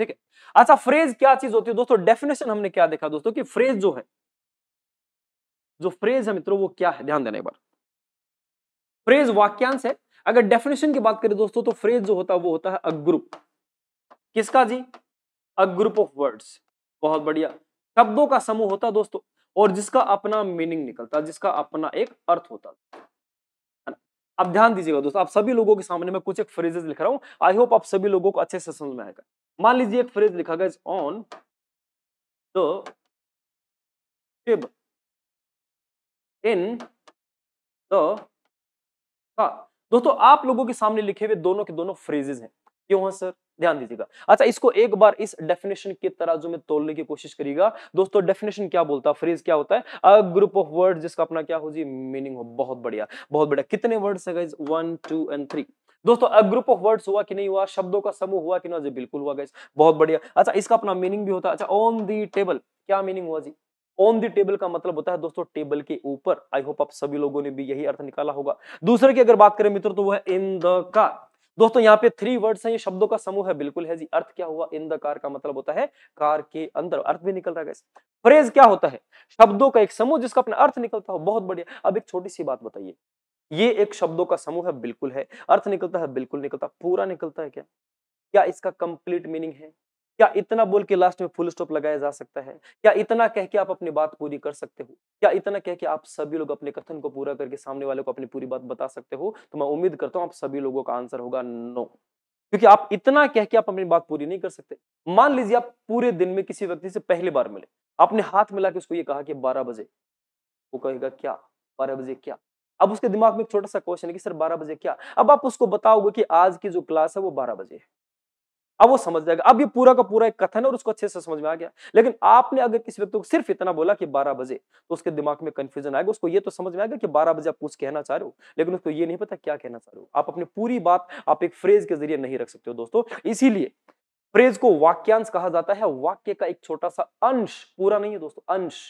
ठीक है। अच्छा फ्रेज क्या चीज होती है दोस्तों, डेफिनेशन हमने क्या देखा दोस्तों कि फ्रेज जो है, जो फ्रेज है मित्रों वो क्या है, ध्यान देना एक बार। फ्रेज वाक्यांश है। अगर डेफिनेशन की बात करें दोस्तों, तो फ्रेज जो होता है वो होता है अ ग्रुप, किसका जी, अ ग्रुप ऑफ वर्ड्स। बहुत बढ़िया, शब्दों का समूह होता है दोस्तों, और जिसका अपना मीनिंग निकलता है, जिसका अपना एक अर्थ होता है ना। अब ध्यान दीजिएगा दोस्तों, आप सभी लोगों के सामने मैं कुछ एक फ्रेजेस लिख रहा हूं, आई होप आप सभी लोगों को अच्छे से समझ में आएगा। मान लीजिए एक फ्रेज लिखा गया, on the table in the car. दोस्तों आप लोगों के सामने लिखे हुए दोनों के दोनों फ्रेजेस हैं, क्यों है सर, ध्यान दीजिएगा। अच्छा इसको एक बार इस डेफिनेशन के तराजू में तोलने की कोशिश करिएगा दोस्तों। डेफिनेशन क्या बोलता है, फ्रेज क्या होता है, अ ग्रुप ऑफ वर्ड जिसका अपना क्या हो जी, मीनिंग हो। बहुत बढ़िया, बहुत बढ़िया। कितने वर्ड्स है गाइस, 1 2 एंड 3। दोस्तों अ ग्रुप ऑफ वर्ड्स हुआ कि नहीं हुआ, शब्दों का समूह हुआ कि नहीं हुआ जी, बिल्कुल हुआ गाइस, बहुत बढ़िया। अच्छा इसका अपना मीनिंग भी होता है। अच्छा ऑन दी टेबल, क्या मीनिंग हुआ जी, ऑन द टेबल का मतलब होता है दोस्तों टेबल के ऊपर। आई होप आप सभी लोगों ने भी यही अर्थ निकाला होगा। दूसरे की अगर बात करें मित्र, तो वो है इन द कार। दोस्तों यहाँ पे 3 वर्ड्स हैं, ये शब्दों का समूह है, बिल्कुल है जी। अर्थ क्या हुआ, इन द कार का मतलब होता है कार के अंदर, अर्थ भी निकल रहा है। फ्रेज क्या होता है, शब्दों का एक समूह जिसका अपना अर्थ निकलता हो। बहुत बढ़िया। अब एक छोटी सी बात बताइए, ये एक शब्दों का समूह है, बिल्कुल है। अर्थ निकलता है, बिल्कुल निकलता। पूरा निकलता है क्या, क्या इसका कंप्लीट मीनिंग है, क्या इतना बोल के लास्ट में फुल स्टॉप लगाया जा सकता है, क्या इतना कह के आप अपनी बात पूरी कर सकते हो, क्या इतना कह के आप सभी लोग अपने कथन को पूरा करके सामने वाले को अपनी पूरी बात बता सकते हो। तो मैं उम्मीद करता हूं आप सभी लोगों का आंसर होगा नो, क्योंकि आप इतना कह के आप अपनी बात पूरी नहीं कर सकते। मान लीजिए आप पूरे दिन में किसी व्यक्ति से पहली बार मिले, आपने हाथ मिला के उसको ये कहा कि 12 बजे, वो कहेगा क्या, 12 बजे क्या। अब उसके दिमाग में एक छोटा सा क्वेश्चन है कि सर 12 बजे क्या। अब आप उसको बताओगे कि आज की जो क्लास है वो 12 बजे है, अब वो समझ जाएगा। अब ये पूरा का पूरा एक कथन है और उसको अच्छे से समझ में आ गया। लेकिन आपने अगर किसी व्यक्ति को सिर्फ इतना बोला कि 12 बजे, तो उसके दिमाग में कंफ्यूजन आएगा। उसको ये तो समझ में आएगा कि 12 बजे आप कुछ कहना चाह रहे हो, लेकिन उसको ये नहीं पता क्या कहना चाह रहे हो। आप अपनी पूरी बात आप एक फ्रेज के जरिए नहीं रख सकते हो दोस्तों। इसीलिए फ्रेज को वाक्यांश कहा जाता है, वाक्य का एक छोटा सा अंश, पूरा नहीं है दोस्तों, अंश।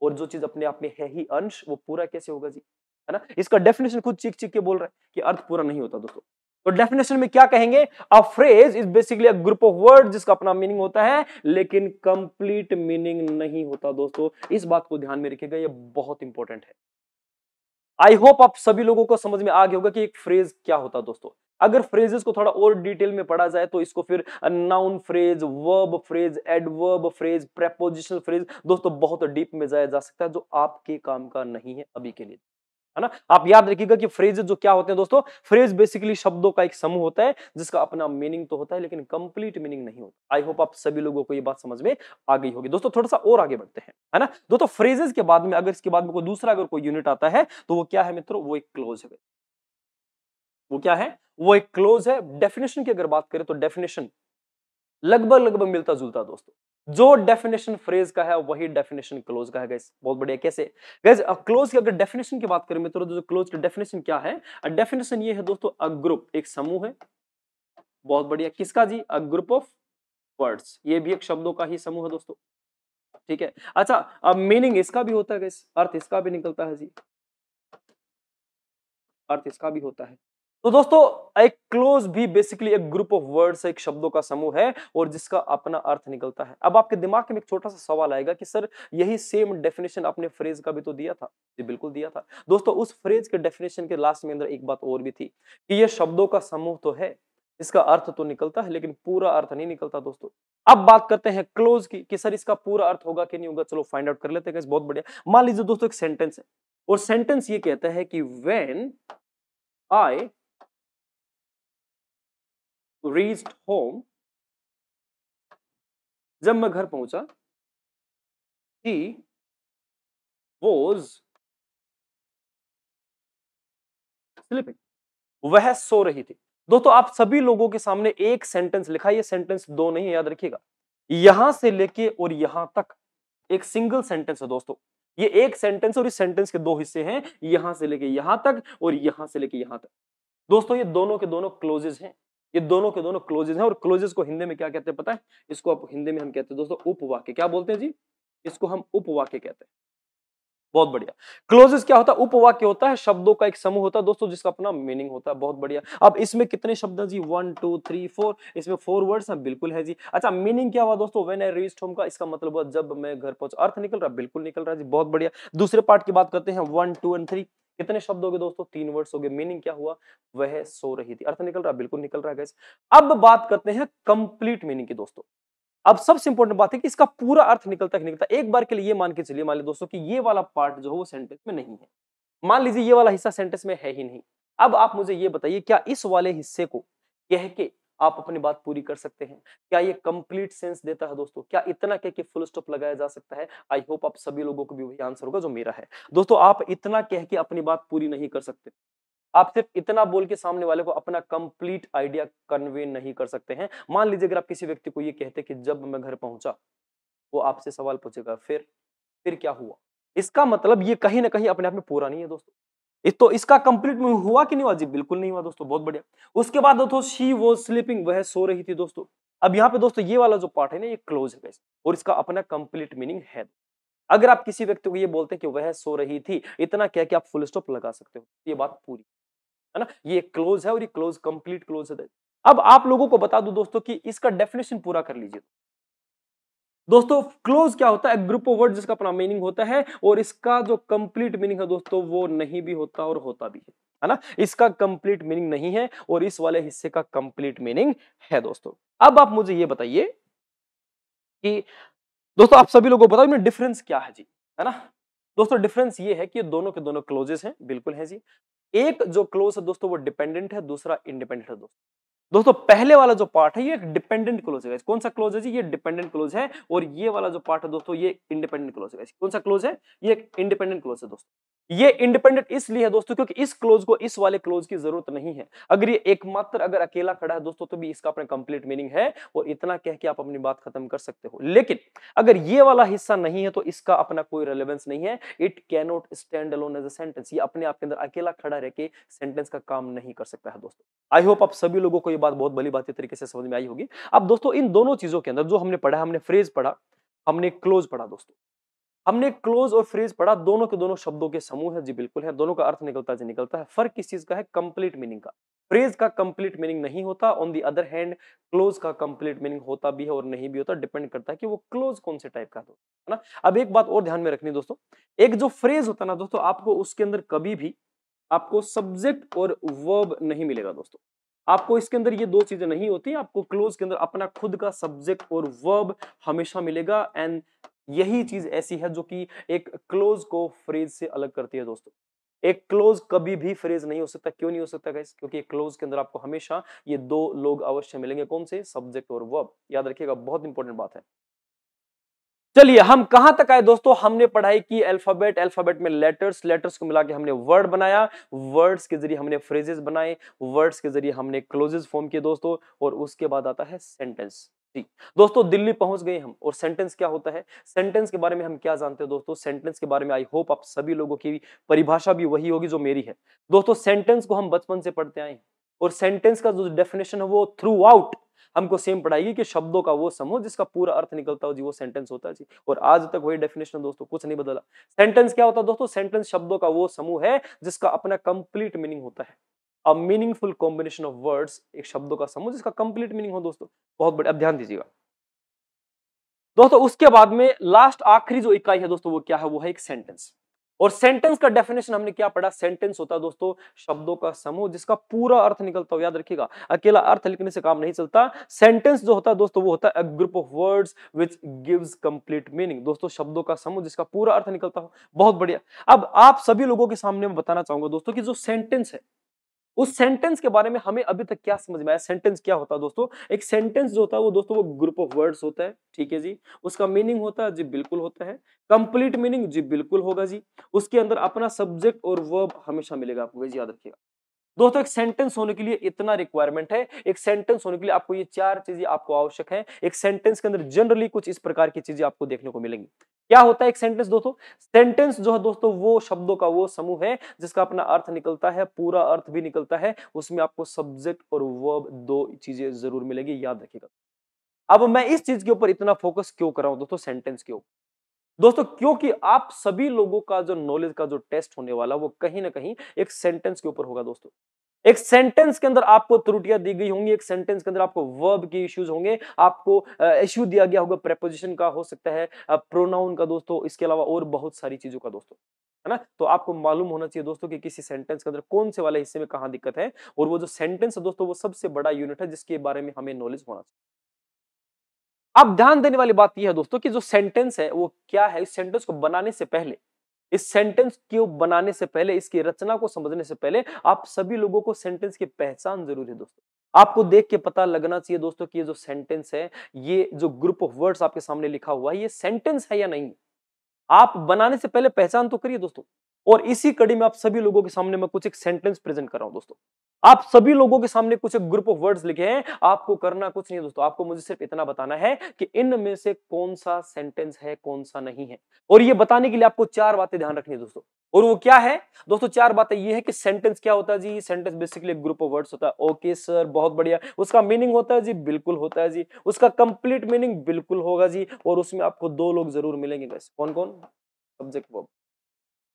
और जो चीज अपने आप में है ही अंश, वो पूरा कैसे होगा जी, है ना। इसका डेफिनेशन खुद चीख चीख के बोल रहा है कि अर्थ पूरा नहीं होता दोस्तों। तो डेफिनेशन में क्या कहेंगे, a phrase is basically a group of word जिसका अपना मीनिंग होता है, लेकिन कंप्लीट मीनिंग नहीं होता दोस्तों। इस बात को ध्यान में रखिएगा, ये बहुत इंपॉर्टेंट है। आई होप आप सभी लोगों को समझ में आ गया होगा कि एक फ्रेज क्या होता है दोस्तों। अगर फ्रेजेस को थोड़ा और डिटेल में पढ़ा जाए तो इसको फिर noun phrase, verb phrase, adverb phrase, prepositional phrase, दोस्तों बहुत डीप में जाया जा सकता है, जो आपके काम का नहीं है अभी के लिए, है ना। आप याद रखिएगा कि फ्रेजेस जो क्या होते हैं दोस्तों, फ्रेज बेसिकली शब्दों का एक समूह होता है जिसका अपना मीनिंग तो होता है, लेकिन कंप्लीट मीनिंग नहीं होता। आई होप आप सभी लोगों को ये बात समझ में आ गई होगी दोस्तों। थोड़ा सा और आगे बढ़ते हैं, है ना। दोस्तों फ्रेजेस के बाद में, अगर इसके बाद में कोई दूसरा अगर कोई यूनिट आता है, तो वो क्या है मित्रों, वो एक क्लोज है। वो क्या है, वो एक क्लोज है। डेफिनेशन की अगर बात करें तो डेफिनेशन लगभग लगभग मिलता जुलता दोस्तों। जो डेफिनेशन फ्रेज का है वही डेफिनेशन क्लोज का है गाइस। बहुत बढ़िया। कैसे गाइस, क्लोज की अगर डेफिनेशन की बात करें मित्रों, तो जो क्लोज की डेफिनेशन क्या है, डेफिनेशन ये है दोस्तों, अ ग्रुप एक समूह है। बहुत बढ़िया। किसका जी, अ ग्रुप ऑफ वर्ड्स, ये भी एक शब्दों का ही समूह है दोस्तों, ठीक है। अच्छा अब मीनिंग इसका भी होता है गाइस, अर्थ इसका भी निकलता है जी, अर्थ इसका भी होता है। तो दोस्तों एक क्लोज भी बेसिकली एक ग्रुप ऑफ वर्ड्स, एक शब्दों का समूह है और जिसका अपना अर्थ निकलता है। अब आपके दिमाग में एक छोटा सा सवाल आएगा कि सर यही सेम डेफिनेशन आपने फ्रेज का भी तो दिया था। जी बिल्कुल दिया था दोस्तों। उस फ्रेज के डेफिनेशन के लास्ट में अंदर एक बात और भी थी कि ये शब्दों का समूह तो है, इसका अर्थ तो निकलता है लेकिन पूरा अर्थ नहीं निकलता दोस्तों। अब बात करते हैं क्लोज की कि सर इसका पूरा अर्थ होगा कि नहीं होगा, चलो फाइंड आउट कर लेते हैं। बहुत बढ़िया। मान लीजिए दोस्तों एक सेंटेंस है और सेंटेंस ये कहता है कि व्हेन आई रीच्ड होम, जब मैं घर पहुंचा, ही वॉज स्लीपिंग, वह सो रही थी। दोस्तों आप सभी लोगों के सामने एक सेंटेंस लिखा, ये सेंटेंस दो नहीं है, याद रखिएगा। यहां से लेके और यहां तक एक सिंगल सेंटेंस है दोस्तों। ये एक सेंटेंस और इस सेंटेंस के दो हिस्से हैं, यहां से लेके यहां तक और यहां से लेके यहां तक। दोस्तों ये दोनों के दोनों क्लोजेस हैं, ये दोनों के दोनों क्लोजेस हैं। और क्लोजेस को हिंदी में क्या कहते हैं पता है? इसको आप हिंदी में हम कहते हैं दोस्तों उपवाक्य। क्या बोलते हैं जी? इसको हम उपवाक्य कहते हैं। बहुत बढ़िया। क्लोजेस क्या होता है? उपवाक्य होता है, शब्दों का एक समूह होता है दोस्तों जिसका अपना मीनिंग होता है। बहुत बढ़िया। अब इसमें कितने शब्द हैं जी? 1 2 3 4। इसमें 4 वर्ड्स हैं, बिल्कुल है जी। अच्छा मीनिंग क्या हुआ दोस्तों? व्हेन आई रीच्ड होम का इसका मतलब हुआ जब मैं घर पहुंचा। अर्थ निकल रहा है? बिल्कुल निकल रहा है जी। बहुत बढ़िया। दूसरे पार्ट की बात करते हैं 1 2 एंड 3। कितने शब्द हो गए दोस्तों? 3 वर्ड्स हो गए। मीनिंग क्या हुआ? वह सो रही थी। अर्थ निकल रहा है? बिल्कुल निकल रहा है गाइस। अब बात करते हैं कंप्लीट मीनिंग की दोस्तों। अब सबसे इंपॉर्टेंट बात है कि इसका पूरा अर्थ निकलता है कि निकलता है। एक बार के लिए ये मान के चलिए, मान लीजिए दोस्तों कि ये वाला पार्ट जो है वो सेंटेंस में नहीं है। मान लीजिए ये वाला हिस्सा सेंटेंस में है ही नहीं। अब आप मुझे ये बताइए, क्या इस वाले हिस्से को कह के आप अपनी बात पूरी कर सकते हैं? क्या ये कंप्लीट सेंस देता है दोस्तों? क्या इतना कह के फुल स्टॉप लगाया जा सकता है? आई होप आप सभी लोगों को भी वही आंसर होगा जो मेरा है। दोस्तों आप इतना कह के अपनी बात पूरी नहीं कर सकते। आप सिर्फ इतना बोल के सामने वाले को अपना कंप्लीट आइडिया कन्वे नहीं कर सकते हैं। मान लीजिए अगर आप किसी व्यक्ति को ये कहते कि जब मैं घर पहुंचा, वो आपसे सवाल पूछेगा फिर क्या हुआ? इसका मतलब ये कहीं ना कहीं अपने आप में पूरा नहीं है दोस्तों। तो इसका कंप्लीट में हुआ कि नहीं हुआ जी? बिल्कुल नहीं हुआ दोस्तों। बहुत बढ़िया। उसके बाद दोस्तों शी वॉज स्लीपिंग, वह सो रही थी दोस्तों। अब यहाँ पे दोस्तों ये वाला जो पार्ट है ना, ये क्लोज है guys, और इसका अपना कंप्लीट मीनिंग है। अगर आप किसी व्यक्ति को ये बोलते हैं कि वह सो रही थी, इतना क्या कि आप फुल स्टॉप लगा सकते हो, ये बात पूरी है ना। ये क्लोज है और ये क्लोज कंप्लीट क्लोज है। अब आप लोगों को बता दूं दोस्तों कि इसका डेफिनेशन पूरा कर लीजिए। दोस्तों क्लोज क्या होता है? ग्रुप ऑफ वर्ड जिसका अपना मीनिंग होता है और इसका जो कंप्लीट मीनिंग है दोस्तों वो नहीं भी होता और होता भी है ना। इसका कंप्लीट मीनिंग नहीं है और इस वाले हिस्से का कंप्लीट मीनिंग है दोस्तों। अब आप मुझे ये बताइए कि दोस्तों आप सभी लोगों को बताओ इनमें डिफरेंस क्या है जी, है ना। दोस्तों डिफरेंस ये है कि ये दोनों के दोनों क्लोजेस हैं, बिल्कुल है जी। एक जो क्लोज है दोस्तों वो डिपेंडेंट है, दूसरा इंडिपेंडेंट है दोस्तों। दोस्तों पहले वाला जो पार्ट है ये एक डिपेंडेंट क्लोज है। कौन सा क्लोज है जी? ये डिपेंडेंट क्लोज है। और ये वाला जो पार्ट है दोस्तों ये इंडिपेंडेंट क्लोज है। कौन सा क्लोज है? ये एक इंडिपेंडेंट क्लोज है दोस्तों। ये इंडिपेंडेंट इसलिए है दोस्तों क्योंकि इस क्लोज को इस वाले क्लोज की जरूरत नहीं है। अगर ये एकमात्र अगर अकेला खड़ा है दोस्तों तो भी इसका अपना कंप्लीट मीनिंग है और इतना कह के आप अपनी बात खत्म कर सकते हो। लेकिन अगर ये वाला हिस्सा नहीं है तो इसका अपना कोई रेलेवेंस नहीं है। It can not stand alone as a sentence. ये अपने आप के अंदर अकेला खड़ा रह के सेंटेंस का काम नहीं कर सकता है दोस्तों। आई होप आप सभी लोगों को ये बात बहुत भली बात तरीके से समझ में आई होगी। अब दोस्तों इन दोनों चीजों के अंदर जो हमने पढ़ा, हमने फ्रेज पढ़ा, हमने क्लोज पढ़ा दोस्तों। हमने क्लोज और फ्रेज पढ़ा, दोनों के दोनों शब्दों के समूह है जी, बिल्कुल है। दोनों का अर्थ निकलता जी निकलता है। फर्क किस चीज का है? कंप्लीट मीनिंग का। फ्रेज का कंप्लीट मीनिंग नहीं होता। On the other hand close का कंप्लीट मीनिंग होता भी है और नहीं भी होता। डिपेंड करता है कि वो क्लोज कौन से टाइप का है ना। अब एक बात और ध्यान में रखनी दोस्तों, एक जो फ्रेज होता है ना दोस्तों, आपको उसके अंदर कभी भी आपको सब्जेक्ट और वर्ब नहीं मिलेगा दोस्तों। आपको इसके अंदर ये दो चीजें नहीं होती। आपको क्लोज के अंदर अपना खुद का सब्जेक्ट और वर्ब हमेशा मिलेगा। एंड यही चीज ऐसी है जो कि एक क्लोज को फ्रेज से अलग करती है दोस्तों। एक क्लोज कभी भी फ्रेज नहीं हो सकता। क्यों नहीं हो सकता गाइस? क्योंकि क्लोज के अंदर आपको हमेशा ये दो लोग अवश्य मिलेंगे। कौन से? सब्जेक्ट और वर्ब। याद रखिएगा, बहुत इंपॉर्टेंट बात है। चलिए हम कहां तक आए दोस्तों? हमने पढ़ाई की अल्फाबेट, अल्फाबेट में लेटर्स, लेटर्स को मिला के हमने वर्ड बनाया, वर्ड्स के जरिए हमने फ्रेजेस बनाए, वर्ड्स के जरिए हमने क्लोजेस फॉर्म किए दोस्तों। और उसके बाद आता है सेंटेंस। जी दोस्तों दिल्ली पहुंच गए हम। और सेंटेंस क्या होता है? सेंटेंस के बारे में हम क्या जानते हैं दोस्तों? सेंटेंस के बारे में आई होप आप सभी लोगों की परिभाषा भी वही होगी जो मेरी है दोस्तों। सेंटेंस को हम बचपन से पढ़ते आए हैं और सेंटेंस का जो डेफिनेशन है वो थ्रू आउट हमको सेम पढ़ाएगी कि शब्दों का वो समूह जिसका पूरा अर्थ निकलता हो जी, वो सेंटेंस होता है जी। और आज तक वही डेफिनेशन दोस्तों, कुछ नहीं बदला। सेंटेंस क्या होता है दोस्तों? सेंटेंस शब्दों का वो समूह है जिसका अपना कंप्लीट मीनिंग होता है। A meaningful combination of words, एक शब्दों का समूह जिसका कंप्लीट मीनिंग हो दोस्तों। बहुत बढ़िया, अब ध्यान दीजिएगा दोस्तों। उसके बाद में लास्ट आखिरी जो इकाई है दोस्तों वो क्या है, वो है एक सेंटेंस। और सेंटेंस का डेफिनेशन हमने क्या पढ़ा, सेंटेंस होता है दोस्तों शब्दों का समूह जिसका पूरा अर्थ निकलता हो। याद रखिएगा, अकेला अर्थ लिखने से काम नहीं चलता। सेंटेंस जो होता है दोस्तों वो होता है a group of words which gives complete meaning. दोस्तों शब्दों का समूह जिसका पूरा अर्थ निकलता हो। बहुत बढ़िया। अब आप सभी लोगों के सामने मैं बताना चाहूंगा दोस्तों कि जो सेंटेंस है, उस सेंटेंस के बारे में हमें अभी तक क्या समझ में आया। सेंटेंस क्या होता है दोस्तों, एक सेंटेंस जो होता है वो दोस्तों वो ग्रुप ऑफ वर्ड्स होता है, ठीक है जी। उसका मीनिंग होता है जी, बिल्कुल होता है। कंप्लीट मीनिंग जी, बिल्कुल होगा जी। उसके अंदर अपना सब्जेक्ट और वर्ब हमेशा मिलेगा आपको, जी याद रखिएगा दोस्तों। एक सेंटेंस होने के लिए इतना रिक्वायरमेंट है, एक सेंटेंस होने के लिए आपको ये चार चीजें आपको आवश्यक है। एक सेंटेंस के अंदर जनरली कुछ इस प्रकार की चीजें आपको देखने को मिलेंगी। क्या होता है एक सेंटेंस दोस्तों, सेंटेंस जो है दोस्तों वो शब्दों का वो समूह है जिसका अपना अर्थ निकलता है, पूरा अर्थ भी निकलता है। उसमें आपको सब्जेक्ट और वर्ब दो चीजें जरूर मिलेगी, याद रखिएगा। अब मैं इस चीज के ऊपर इतना फोकस क्यों कर रहा हूं दोस्तों, सेंटेंस के ऊपर दोस्तों, क्योंकि आप सभी लोगों का जो नॉलेज का जो टेस्ट होने वाला वो कहीं ना कहीं एक सेंटेंस के ऊपर होगा दोस्तों। एक सेंटेंस के अंदर आपको त्रुटियां दी गई होंगी, एक सेंटेंस के अंदर आपको वर्ब के इश्यूज होंगे, आपको इश्यू दिया गया होगा प्रेपोजिशन का, हो सकता है प्रोनाउन का दोस्तों, इसके अलावा और बहुत सारी चीजों का दोस्तों, है ना। तो आपको मालूम होना चाहिए दोस्तों कि किसी सेंटेंस के अंदर कौन से वाले हिस्से में कहां दिक्कत है। और वो जो सेंटेंस है दोस्तों वो सबसे बड़ा यूनिट है जिसके बारे में हमें नॉलेज होना चाहिए। अब ध्यान देने वाली बात यह है दोस्तों कि जो सेंटेंस है वो क्या है, इस सेंटेंस को बनाने से पहले, इस सेंटेंस को बनाने से पहले, इसकी रचना को समझने से पहले आप सभी लोगों को सेंटेंस की पहचान जरूर है दोस्तों। आपको देख के पता लगना चाहिए दोस्तों कि ये जो सेंटेंस है, ये जो ग्रुप ऑफ वर्ड्स आपके सामने लिखा हुआ है, ये सेंटेंस है या नहीं। आप बनाने से पहले पहचान तो करिए दोस्तों। और इसी कड़ी में आप सभी लोगों के सामने मैं कुछ एक सेंटेंस प्रेजेंट कर रहा हूं दोस्तों। आप सभी लोगों के सामने कुछ एक ग्रुप ऑफ वर्ड्स लिखे हैं, आपको करना कुछ नहीं है दोस्तों, आपको मुझे सिर्फ इतना बताना है कि इनमें से कौन सा सेंटेंस है, कौन सा नहीं है। और ये बताने के लिए आपको चार बातें ध्यान रखनी है दोस्तों। और वो क्या है दोस्तों, चार बातें ये है कि सेंटेंस क्या होता है जी, सेंटेंस बेसिकली एक ग्रुप ऑफ वर्ड्स होता है। ओके सर, बहुत बढ़िया। उसका मीनिंग होता है जी, बिल्कुल होता है जी। उसका कंप्लीट मीनिंग बिल्कुल होगा जी। और उसमें आपको दो लोग जरूर मिलेंगे, कौन कौन, सब्जेक्ट वर्ब।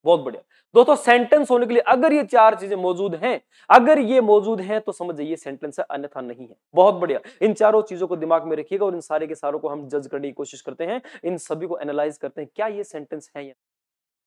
बहुत बढ़िया दोस्तों, सेंटेंस होने के लिए अगर ये चार चीजें मौजूद हैं, अगर ये मौजूद हैं तो समझ जाइए सेंटेंस है, अन्यथा नहीं है। बहुत बढ़िया, इन चारों चीजों को दिमाग में रखिएगा और इन सारे के सारों को हम जज करने की कोशिश करते हैं, इन सभी को एनालाइज करते हैं क्या ये सेंटेंस है या।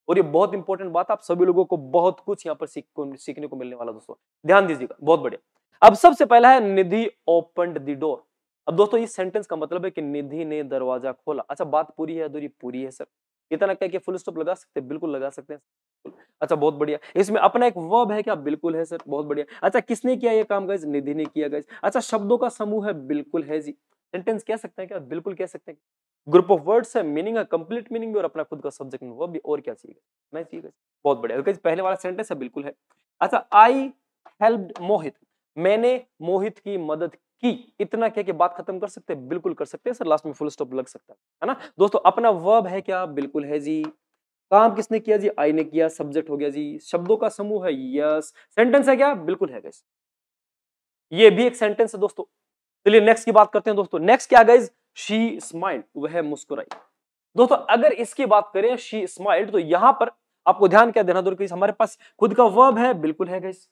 और ये बहुत इंपॉर्टेंट बात, आप सभी लोगों को बहुत कुछ यहाँ पर सीखने को मिलने वाला दोस्तों, ध्यान दीजिएगा। बहुत बढ़िया। अब सबसे पहला है निधि ओपन्ड द डोर। अब दोस्तों इस सेंटेंस का मतलब है कि निधि ने दरवाजा खोला। अच्छा, बात पूरी है अधूरी, पूरी है सर। इतना कह के फुल स्टॉप लगा सकते हैं, बिल्कुल लगा सकते हैं। अच्छा, बहुत बढ़िया। इसमें अपना एक वर्ब है क्या, बिल्कुल है सर, बहुत बढ़िया। अच्छा, किसने किया ये काम गाइस, निधि ने किया गाइस। अच्छा, शब्दों का समूह है, बिल्कुल है जी। सेंटेंस कह सकते हैं क्या, बिल्कुल कह सकते हैं। ग्रुप ऑफ वर्ड्स है, मीनिंग है, कंप्लीट मीनिंग भी और अपना खुद का सब्जेक्ट में वर्ब भी, और क्या चाहिए, मैं चाहिए। बहुत बढ़िया, गाइस पहले वाला सेंटेंस है, बिल्कुल है। अच्छा, आई हेल्प्ड मोहित, मैंने मोहित की मदद की। इतना कह के बात खत्म कर सकते हैं, बिल्कुल कर सकते हैं सर, लास्ट में फुल स्टॉप लग सकता है ना दोस्तों। अपना वर्ब है क्या, बिल्कुल है जी। काम किसने किया जी, आई ने किया, सब्जेक्ट हो गया जी। शब्दों का समूह है, यस। सेंटेंस है क्या, बिल्कुल है गाइस, ये भी एक सेंटेंस है दोस्तों। चलिए नेक्स्ट की बात करते हैं दोस्तों। नेक्स्ट क्या गाइस, शी स्माइल्ड, वह मुस्कुराई। दोस्तों अगर इसकी बात करें शी स्माइल्ड, तो यहां पर आपको ध्यान क्या देना दोस्तों, हमारे पास खुद का वर्ब है, बिल्कुल है गाइस।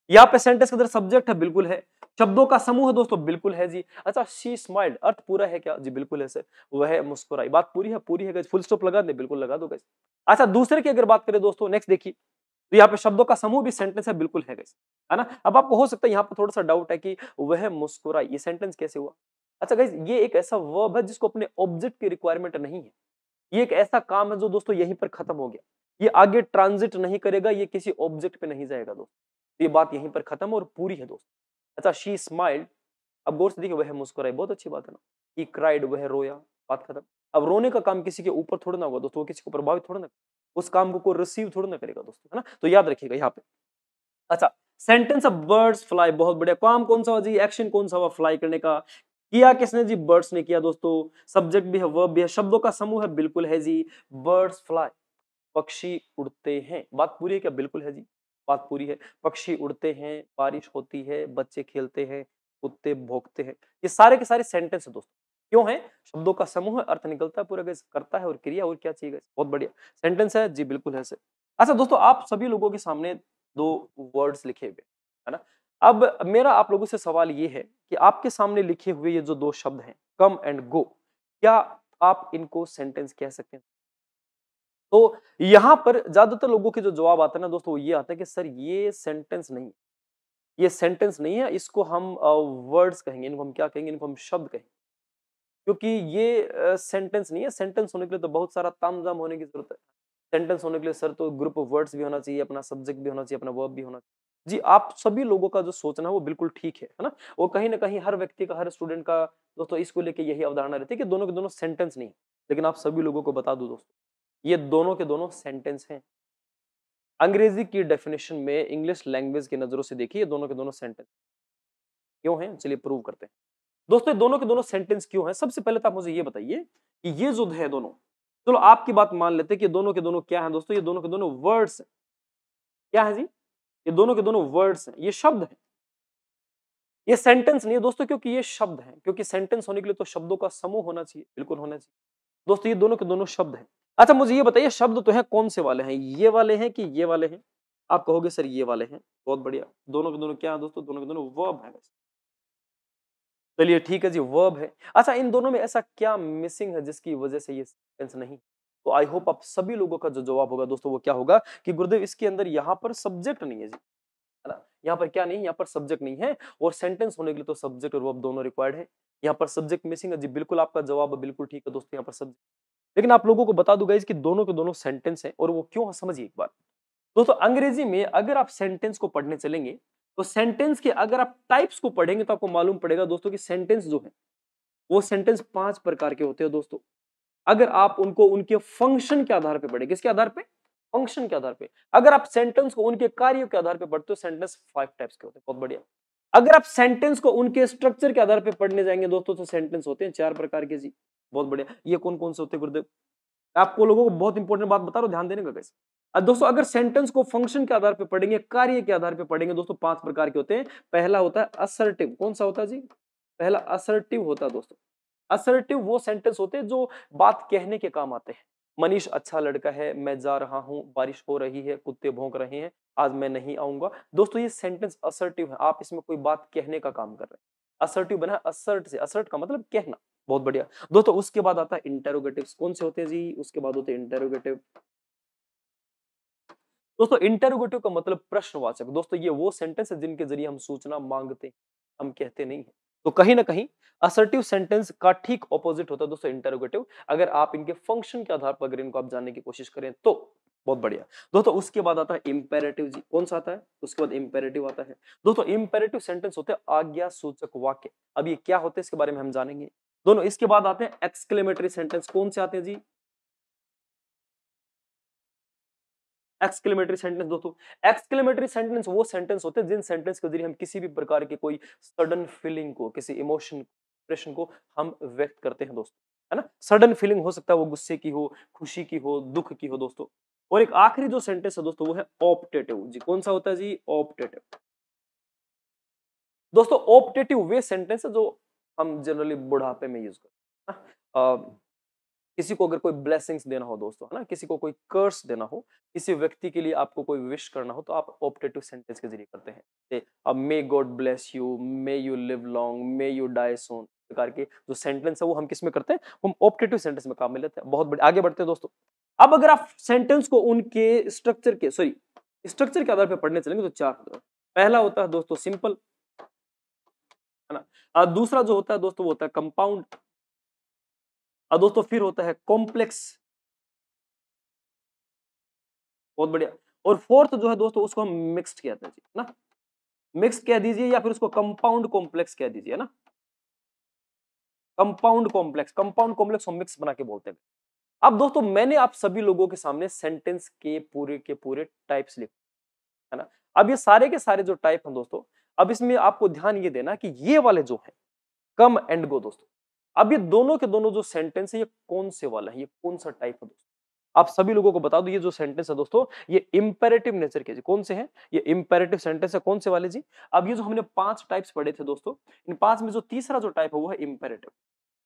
यहाँ पे सेंटेंस के अंदर सब्जेक्ट है, बिल्कुल है। शब्दों का समूह है दोस्तों, बिल्कुल है जी। अच्छा, शी स्माइल्ड, अर्थ पूरा है क्या जी, बिल्कुल है सर। वह मुस्कुराई, बात पूरी है गाइस, फुल स्टॉप लगा दे, बिल्कुल लगा दो गाइस। अच्छा, दूसरे की अगर बात करें दोस्तों, नेक्स्ट देखिए, तो यहाँ पे शब्दों का समूह भी सेंटेंस है, बिल्कुल है गाइस, है ना। अब आपको हो सकता है यहाँ पे थोड़ा सा डाउट है कि वह मुस्कुराई, ये सेंटेंस कैसे हुआ। अच्छा गाइस, ये एक ऐसा वर्ब है जिसको अपने ऑब्जेक्ट की रिक्वायरमेंट नहीं है। ये एक ऐसा काम है जो दोस्तों यहीं पर खत्म हो गया, ये आगे ट्रांजिट नहीं करेगा, ये किसी ऑब्जेक्ट पे नहीं जाएगा दोस्तों, ये बात यहीं पर खत्म और पूरी है दोस्तों। अच्छा, शी स्माइल्ड, अब गौर से देखिए, वह मुस्कुराई, बहुत अच्छी बात है ना। ही क्राइड, वह रोया, बात खत्म। अब रोने का काम किसी के ऊपर थोड़ा ना होगा दोस्तों, वो किसी को प्रभावित थोड़ा ना, उस काम को कोई रिसीव थोड़ा ना करेगा दोस्तों, है ना। तो याद रखिएगा यहाँ पे। अच्छा, सेंटेंस ऑफ बर्ड्स फ्लाई, बहुत बढ़िया। काम कौन सा हुआ जी, एक्शन कौन सा हुआ फ्लाई करने का, किया किसने जी, बर्ड्स ने किया दोस्तों। सब्जेक्ट भी है, वर्ब भी है, शब्दों का समूह है, बिल्कुल है जी। बर्ड्स फ्लाई, पक्षी उड़ते हैं, बात पूरी है क्या, बिल्कुल है जी, बात पूरी है। पक्षी उड़ते हैं, बारिश होती है, बच्चे खेलते हैं, कुत्ते भौंकते हैं। ये सारे के सारे सेंटेंस है दोस्तों, क्यों है, शब्दों का समूह है, अर्थ निकलता है पूरा, गैस करता है और क्रिया, और क्या चाहिए, बहुत बढ़िया सेंटेंस है जी, बिल्कुल है सर। अच्छा दोस्तों, आप सभी लोगों के सामने दो वर्ड्स लिखे हुए, है ना। अब मेरा आप लोगों से सवाल ये है कि आपके सामने लिखे हुए ये जो दो शब्द हैं, कम एंड गो, क्या आप इनको सेंटेंस कह सकते हैं? तो यहां पर ज्यादातर लोगों के जो जवाब आता है ना दोस्तों, वो ये आता है कि सर ये सेंटेंस नहीं, ये सेंटेंस नहीं है, इसको हम वर्ड्स कहेंगे, इनको हम क्या कहेंगे, इनको हम शब्द कहेंगे, क्योंकि ये सेंटेंस नहीं है। सेंटेंस होने के लिए तो बहुत सारा तामझाम होने की जरूरत है। सेंटेंस होने के लिए सर तो ग्रुप ऑफ वर्ड्स भी होना चाहिए, अपना सब्जेक्ट भी होना चाहिए, अपना वर्ब भी होना चाहिए। जी, आप सभी लोगों का जो सोचना है वो बिल्कुल ठीक है ना? वो कहीं न कहीं हर व्यक्ति का, हर स्टूडेंट का दोस्तों इसको लेके यही अवधारणा रहती है कि दोनों के दोनों सेंटेंस नहीं है। लेकिन आप सभी लोगों को बता दूं दोस्तों, ये दोनों के दोनों सेंटेंस हैं। अंग्रेजी की डेफिनेशन में इंग्लिश लैंग्वेज की नजरों से देखिए, ये दोनों के दोनों सेंटेंस क्यों हैं? चलिए प्रूव करते हैं। दोस्तों ये दोनों के दोनों सेंटेंस क्यों हैं? सबसे पहले तो आप मुझे ये बताइए कि ये जो है दोनों, चलो आपकी बात मान लेते हैं कि दोनों के दोनों क्या हैं दोस्तों? ये दोनों के दोनों वर्ड्स हैं। क्या है जी? ये दोनों के दोनों वर्ड्स हैं, ये शब्द हैं। ये सेंटेंस नहीं है दोस्तों, क्योंकि ये शब्द हैं, क्योंकि सेंटेंस होने के लिए तो शब्दों का समूह होना चाहिए, बिल्कुल होना चाहिए। दोस्तों ये दोनों के दोनों शब्द हैं। अच्छा मुझे ये बताइए, शब्द तो है कौन से वाले हैं? ये वाले हैं कि ये वाले हैं? आप कहोगे सर ये वाले हैं। बहुत बढ़िया। दोनों के दोनों क्या है दोस्तों? दोनों के दोनों वर्ब हैं। चलिए ठीक है जी, वर्ब है। अच्छा इन दोनों में ऐसा क्या मिसिंग है जिसकी वजह से ये सेंटेंस नहीं? तो आई होप आप सभी लोगों का जो जवाब होगा दोस्तों वो क्या होगा कि गुरुदेव इसके अंदर यहाँ पर सब्जेक्ट नहीं है जी, है ना? यहाँ पर क्या नहीं है? यहाँ पर सब्जेक्ट नहीं है, और सेंटेंस होने के लिए तो सब्जेक्ट और वर्ब दोनों रिक्वायर्ड है। यहाँ पर सब्जेक्ट मिसिंग है जी, बिल्कुल आपका जवाब बिल्कुल ठीक है दोस्तों, यहाँ पर सब्जेक्ट। लेकिन आप लोगों को बता दूं गाइस कि दोनों के दोनों सेंटेंस हैं, और वो क्यों है समझिए एक बार। दोस्तों अंग्रेजी में अगर आप सेंटेंस को पढ़ने चलेंगे, तो सेंटेंस के अगर आप टाइप्स को पढ़ेंगे तो आपको मालूम पड़ेगा दोस्तों कि सेंटेंस जो है वो सेंटेंस 5 प्रकार के होते हैं दोस्तों। अगर आप उनको उनके फंक्शन के आधार पे पढ़े, किसके आधार पे? फंक्शन के आधार पे। अगर आप सेंटेंस को उनके कार्यों के आधार पे पढ़ते हो, सेंटेंस 5 टाइप्स के होते हैं। बहुत बढ़िया। अगर आप सेंटेंस को उनके स्ट्रक्चर के आधार पे पढ़ने जाएंगे दोस्तों, तो सेंटेंस होते हैं 4 प्रकार के जी। बहुत बढ़िया। ये कौन-कौन से होते हैं गुरुदेव? आपको लोगों को बहुत इंपॉर्टेंट बात बता रहा हूं, ध्यान देने का गाइस। दोस्तों अगर सेंटेंस को फंक्शन के आधार पे पढ़ेंगे, कार्य के आधार पे पढ़ेंगे दोस्तों, 5 प्रकार के होते हैं। पहला होता है असर्टिव। कौन सा होता है जी? पहला असर्टिव होता है दोस्तों। असर्टिव वो सेंटेंस होते हैं जो बात कहने के काम आते हैं। मनीष अच्छा लड़का है, मैं जा रहा हूं, बारिश हो रही है, कुत्ते भौंक रहे हैं, आज मैं नहीं आऊंगा। दोस्तों ये सेंटेंस असर्टिव है, आप इसमें कोई बात कहने का काम कर रहे हैं। असर्टिव बना असर्ट से, असर्ट का मतलब कहना। बहुत बढ़िया। दोस्तों उसके बाद आता है इंटेरोगेटिव्स। कौन से होते हैं जी? उसके बाद होते हैं इंटेरोगेटिव। दोस्तों इंटेरोगेटिव का मतलब प्रश्नवाचक। दोस्तों ये वो सेंटेंस है जिनके जरिए हम सूचना मांगते हैं, हम कहते नहीं है। तो कहीं ना कहीं असर्टिव सेंटेंस का ठीक ऑपोजिट होता है दोस्तों इंटेरोगेटिव। अगर आप इनके फंक्शन के आधार पर अगर इनको आप जानने की कोशिश करें तो बहुत बढ़िया। दोस्तों उसके बाद आता है इंपेरेटिव जी। कौन सा आता है? उसके बाद इंपेरेटिव आता है। दोस्तों इंपेरेटिव सेंटेंस होते हैं आज्ञा सूचक वाक्य। अब ये क्या होते हैं इसके बारे में हम जानेंगे। दोनों इसके बाद आते हैं एक्सक्लेमेटरी सेंटेंस। कौन से आते हैं जी? Exclamatory sentence. दोस्तों एक्सक्लेमेटरी सेंटेंस वो सेंटेंस होते हैं जिन सेंटेंस के जरिए हम किसी भी प्रकार की कोई सडन फीलिंग को, किसी इमोशन एक्सप्रेशन को हम व्यक्त करते हैं दोस्तों, है ना? सडन फीलिंग हो सकता है वो गुस्से की हो, खुशी की हो, दुख की हो दोस्तों। और एक आखिरी जो सेंटेंस है दोस्तों वो है ऑप्टेटिव जी। कौन सा होता है जी? ऑप्टेटिव। दोस्तों ऑप्टेटिव वे सेंटेंस है जो हम जनरली बुढ़ापे में यूज करते हैं ना? किसी को अगर कोई ब्लेसिंग्स देना हो दोस्तों, है ना? किसी को कोई कर्स देना हो, किसी व्यक्ति के लिए आपको कोई विश करना हो, तो आप ऑप्टेटिव सेंटेंस के जरिए करते हैं। अब may God bless you, may you live long, may you die soon प्रकार के जो सेंटेंस है वो हम किस में करते हैं? हम ऑप्टेटिव सेंटेंस में काम में लेते हैं। बहुत बढ़िया, आगे बढ़ते हैं दोस्तों। अब अगर आप सेंटेंस को उनके स्ट्रक्चर के आधार पर पढ़ने चलेंगे तो 4 होता है। पहला होता है दोस्तों सिंपल, है ना? दूसरा जो होता है दोस्तों वो होता है कंपाउंड। दोस्तों फिर होता है कॉम्प्लेक्स। बहुत बढ़िया। और फोर्थ जो है दोस्तों उसको हम मिक्स्ड कहते हैं जी, ना? मिक्स्ड कह दीजिए या फिर उसको कंपाउंड कॉम्प्लेक्स कह दीजिए ना। कंपाउंड कॉम्प्लेक्स हम मिक्स बना के बोलते हैं। अब दोस्तों मैंने आप सभी लोगों के सामने सेंटेंस के पूरे टाइप्स लिखे, है ना? अब ये सारे के सारे जो टाइप हैं दोस्तों, अब इसमें आपको ध्यान ये देना कि ये वाले जो है कम एंड गो दोस्तों, अब ये दोनों के दोनों जो सेंटेंस है ये कौन से वाला है, ये कौन सा टाइप है दोस्तों? आप सभी लोगों को बता दो, ये जो सेंटेंस है दोस्तों ये इंपेरेटिव नेचर के जी। कौन से हैं? ये इंपेरेटिव सेंटेंस है। कौन से वाले जी? अब ये जो हमने 5 टाइप्स पढ़े थे दोस्तों, इन 5 में जो तीसरा जो टाइप है वो है इंपेरेटिव।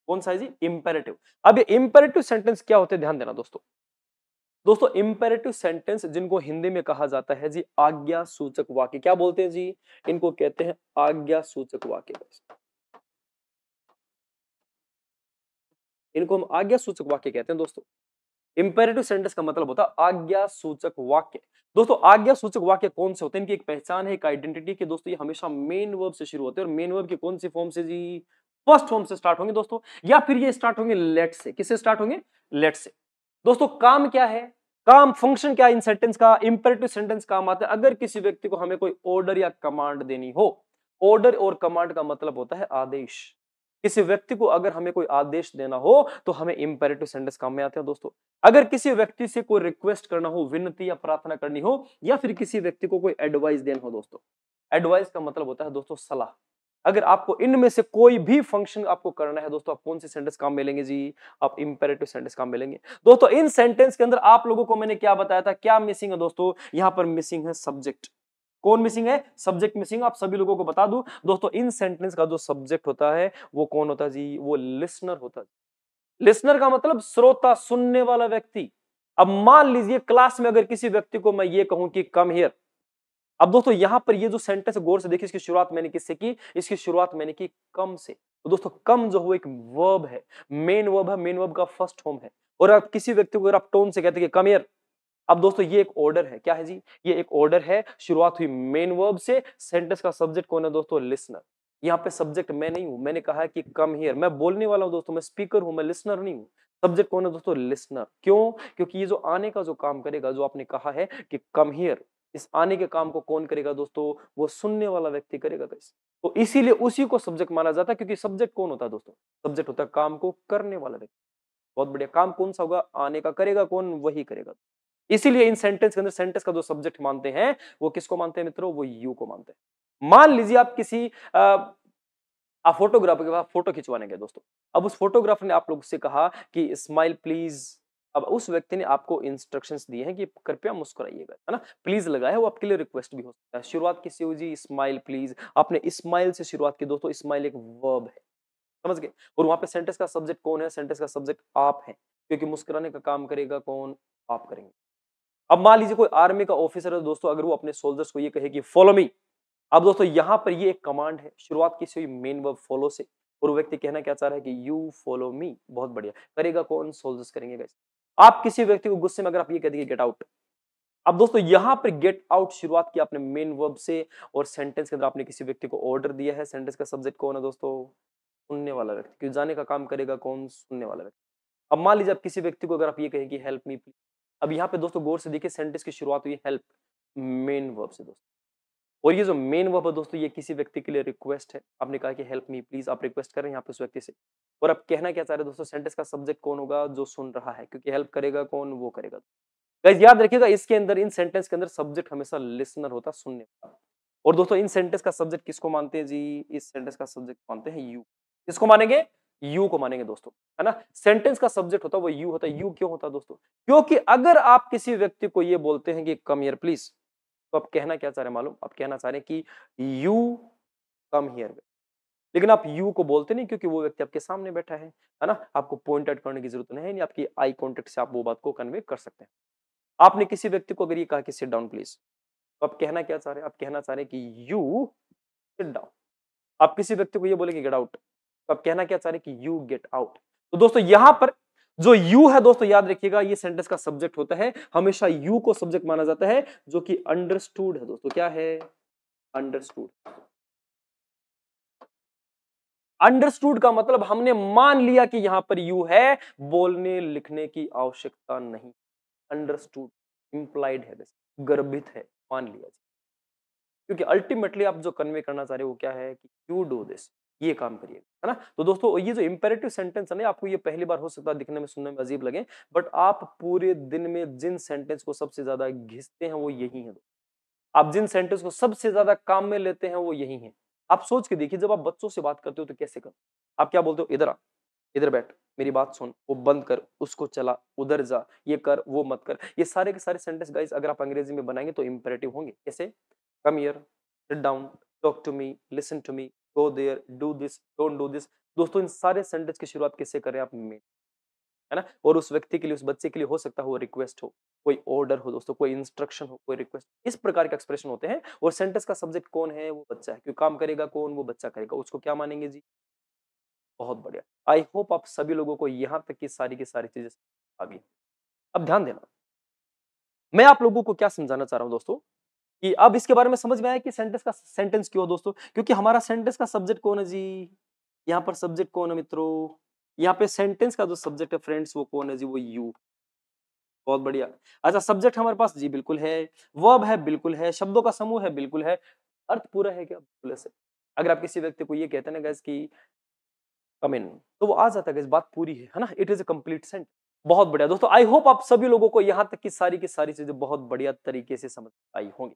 कौन सा है जी? इंपेरेटिव। अब ये इंपेरेटिव सेंटेंस क्या होते हैं ध्यान देना दोस्तों। दोस्तों इंपेरेटिव सेंटेंस जिनको हिंदी में कहा जाता है जी आज्ञा सूचक वाक्य, क्या बोलते हैं जी, इनको कहते हैं आज्ञा सूचक वाक्य। इनको हम आज्ञा सूचक वाक्य कहते हैं दोस्तों। इंपेरेटिव सेंटेंस का मतलब होता है आज्ञा सूचक वाक्य। दोस्तों आज्ञा सूचक वाक्य कौन से होते हैं, इनकी एक पहचान है, एक आइडेंटिटी कि दोस्तों ये हमेशा मेन वर्ब से शुरू होते हैं, और मेन वर्ब की कौन सी फॉर्म से जी, फर्स्ट फॉर्म से स्टार्ट होंगे दोस्तों, या फिर ये स्टार्ट होंगे लेट से। किससे स्टार्ट होंगे, लेट से। दोस्तों काम क्या है, काम फंक्शन क्या है इन सेंटेंस का, इंपेरेटिव सेंटेंस काम आता है अगर किसी व्यक्ति को हमें कोई ऑर्डर या कमांड देनी हो। ऑर्डर और कमांड का मतलब होता है आदेश। किसी व्यक्ति को अगर हमें कोई आदेश देना हो तो हमें इंपेरेटिव सेंटेंस काम में आते हैं दोस्तों। अगर किसी व्यक्ति से कोई रिक्वेस्ट करना हो, विनती या प्रार्थना करनी हो, या फिर किसी व्यक्ति को कोई एडवाइस देना हो दोस्तों। एडवाइस का मतलब होता है दोस्तों सलाह। अगर आपको इनमें से कोई भी फंक्शन आपको करना है दोस्तों, आप कौन सी सेंटेंस काम में लेंगे जी, आप इंपेरेटिव सेंटेंस काम में लेंगे दोस्तों। इन सेंटेंस के अंदर आप लोगों को मैंने क्या बताया था, क्या मिसिंग है दोस्तों, यहां पर मिसिंग है सब्जेक्ट। कौन मिसिंग है, सब्जेक्ट मिसिंग। आप सभी लोगों को बता दूं दोस्तों, इन सेंटेंस का जो सब्जेक्ट होता है वो कौन होता है जी, वो लिसनर होता है। लिसनर का मतलब श्रोता, सुनने वाला व्यक्ति। अब मान लीजिए क्लास में अगर किसी व्यक्ति को मैं ये कहूं कि कम हियर, अब दोस्तों यहां पर ये जो सेंटेंस गौर से देखिए, इसकी शुरुआत मैंने किससे की, इसकी शुरुआत मैंने की कम से। तो दोस्तों कम जो हो एक वर्ब है, मेन वर्ब है, मेन वर्ब का फर्स्ट फॉर्म है। और आप किसी व्यक्ति को अगर आप टोन से कहते हैं कि कम हियर, अब दोस्तों ये एक ऑर्डर है, क्या है जी, ये एक ऑर्डर है, शुरुआत हुई मेन वर्ब से। सेंटेंस का सब्जेक्ट कौन है दोस्तों, लिसनर। यहाँ पे सब्जेक्ट मैं नहीं हूं, मैंने कहा है कि कम हियर, मैं बोलने वाला हूं दोस्तों, मैं स्पीकर हूं, मैं लिसनर नहीं हूं। सब्जेक्ट कौन है दोस्तों, लिसनर। क्यों, क्योंकि ये जो आने का जो काम करेगा, जो आपने कहा है कि कम हियर, इस आने के काम को कौन करेगा दोस्तों, वो सुनने वाला व्यक्ति करेगा गाइस। तो इसीलिए उसी को सब्जेक्ट माना जाता है, क्योंकि सब्जेक्ट कौन होता है दोस्तों, सब्जेक्ट होता है काम को करने वाला व्यक्ति। बहुत बढ़िया, काम कौन सा होगा, आने का, करेगा कौन, वही करेगा। इसीलिए इन सेंटेंस के अंदर सेंटेंस का जो सब्जेक्ट मानते हैं वो किसको मानते हैं मित्रों, वो यू को मानते हैं। मान लीजिए आप किसी आप फोटोग्राफर के पास फोटो खिंचवाने गए दोस्तों। अब उस फोटोग्राफर ने आप लोग से कहा कि स्माइल प्लीज। अब उस व्यक्ति ने आपको इंस्ट्रक्शंस दिए हैं कि कृपया मुस्कुराइएगा, है ना, प्लीज लगाया है, वो आपके लिए रिक्वेस्ट भी हो सकता है। शुरुआत किससे हुई जी, स्माइल प्लीज। आपने स्माइल से शुरुआत की दोस्तों, स्माइल एक वर्ब है, समझ गए। और वहां पे सेंटेंस का सब्जेक्ट कौन है, सेंटेंस का सब्जेक्ट आप है, क्योंकि मुस्कुराने का काम करेगा कौन, आप करेंगे। अब मान लीजिए कोई आर्मी का ऑफिसर है दोस्तों, अगर वो अपने सोल्जर्स को ये कहे कि फॉलो मी। अब दोस्तों यहां पर ये एक कमांड है, शुरुआत किसी हुई मेन वर्ब फॉलो से, और वो व्यक्ति कहना क्या चाह रहा है कि यू फॉलो मी। बहुत बढ़िया, करेगा कौन, सोल्जर्स करेंगे गाइस। आप किसी व्यक्ति को गुस्से में अगर आप ये कह दिए गेट आउट। अब दोस्तों यहां पर गेट आउट शुरुआत की आपने मेन वर्ब से, और सेंटेंस के अंदर आपने किसी व्यक्ति को ऑर्डर दिया है। सेंटेंस का सब्जेक्ट कौन है दोस्तों, सुनने वाला व्यक्ति, क्योंकि जाने का काम करेगा कौन, सुनने वाला व्यक्ति। अब मान लीजिए आप किसी व्यक्ति को अगर आप ये कहें कि हेल्प मी प्लीज। अब यहाँ पे दोस्तों गौर से देखिए, सेंटेंस की शुरुआत हुई हेल्प मेन वर्ब से दोस्तों, और ये जो मेन वर्ब है दोस्तों, ये किसी व्यक्ति के लिए रिक्वेस्ट है। आपने कहा कि हेल्प मी प्लीज, आप रिक्वेस्ट कर रहे हैं यहाँ पे उस व्यक्ति से, और आप कहना क्या चाह रहे हैं दोस्तों, सेंटेंस का सब्जेक्ट कौन होगा, जो सुन रहा है, क्योंकि हेल्प करेगा कौन, वो करेगा। गाइस याद रखिएगा, इसके अंदर, इन सेंटेंस के अंदर सब्जेक्ट हमेशा लिसनर होता, सुनने वाला। और दोस्तों इन सेंटेंस का सब्जेक्ट किसको मानते हैं जी, इस सेंटेंस का सब्जेक्ट मानते हैं यू। किसको मानेंगे, यू को मानेंगे दोस्तों, है ना। सेंटेंस का सब्जेक्ट होता है वो यू होता है। यू क्यों होता है दोस्तों, क्योंकि अगर आप किसी व्यक्ति को ये बोलते हैं कि कम हियर प्लीज, तो आप कहना क्या चाह रहे हैं मालूम, आप कहना चाह रहे हैं कि यू कम हियर। लेकिन आप यू को बोलते नहीं, क्योंकि वो व्यक्ति आपके सामने बैठा है ना, आपको पॉइंट आउट करने की जरूरत नहीं, आपकी आई कांटेक्ट से आप वो बात को कन्वे कर सकते हैं। आपने किसी व्यक्ति को अगर ये कहा कि सिट डाउन प्लीज, तो आप कहना क्या चाह रहे हैं, आप कहना चाह रहे हैं कि यू सिट डाउन। आप किसी व्यक्ति को ये बोले कि गेट आउट, तो आप कहना क्या चाह रहे हैं कि यू गेट आउट। तो दोस्तों यहां पर जो यू है दोस्तों, याद रखिएगा, ये सेंटेंस का सब्जेक्ट होता है, हमेशा यू को सब्जेक्ट माना जाता है, जो कि अंडरस्टूड है दोस्तों। क्या है, अंडरस्टूड। अंडरस्टूड का मतलब हमने मान लिया कि यहां पर यू है, बोलने लिखने की आवश्यकता नहीं। अंडरस्टूड इंप्लाइड है, गर्भित है, मान लिया। क्योंकि अल्टीमेटली आप जो कन्वे करना चाह रहे हो वो क्या है कि यू डू दिस, ये काम करिए, है ना। तो दोस्तों ये जो इंपेरेटिव सेंटेंस है ना, आपको ये पहली बार हो सकता है दिखने में, सुनने में अजीब लगे, बट आप पूरे दिन में जिन सेंटेंस को सबसे ज्यादा घिसते हैं वो यही है। आप जिन सेंटेंस को सबसे ज्यादा काम में लेते हैं वो यही है। आप सोच के देखिए, जब आप बच्चों से बात करते हो तो कैसे कर, आप क्या बोलते हो, इधर आ, इधर बैठ, मेरी बात सुन, वो बंद कर, उसको चला, उधर जा, ये कर, वो मत कर। ये सारे के सारे सेंटेंस गाइस अगर आप अंग्रेजी में बनाएंगे तो इंपेरेटिव होंगे। कैसे, come here, sit down, talk to me, listen to me, go there, do this, don't do this. दोस्तों इन सारे सेंटेंस की शुरुआत किससे करें आप, में। है ना। और उस व्यक्ति के लिए, उस बच्चे के लिए हो सकता है वो रिक्वेस्ट हो, कोई ऑर्डर हो दोस्तों, कोई इंस्ट्रक्शन हो, कोई रिक्वेस्ट, इस प्रकार के एक्सप्रेशन होते हैं। और सेंटेंस का सब्जेक्ट कौन है? वो बच्चा है, क्यों काम करेगा कौन? वो बच्चा करेगा, उसको क्या मानेंगे जी? बहुत बढ़िया। आई होप आप सभी लोगों को यहाँ तक की सारी चीजें आ गई। अब ध्यान देना, मैं आप लोगों को क्या समझाना चाह रहा हूं दोस्तों, कि अब इसके बारे में समझ में आया कि सेंटेंस क्यों दोस्तों, क्योंकि हमारा सेंटेंस का सब्जेक्ट कौन है जी? यहाँ पर सब्जेक्ट कौन है मित्रों? यहाँ पे सेंटेंस का जो सब्जेक्ट है फ्रेंड्स वो कौन है जी? वो यू। बहुत बढ़िया। अच्छा, सब्जेक्ट हमारे पास जी बिल्कुल है, वर्ब है बिल्कुल है, शब्दों का समूह है बिल्कुल है, अर्थ पूरा है क्या? बिल्कुल है। अगर आप किसी व्यक्ति को ये कहते हैं ना गाइस कि कम इन, तो वो आ जाता है गाइस, बात पूरी है ना। It is a complete sentence. बहुत बढ़िया दोस्तों, आई होप आप सभी लोगों को यहाँ तक की सारी चीजें बहुत बढ़िया तरीके से समझ आई होंगी।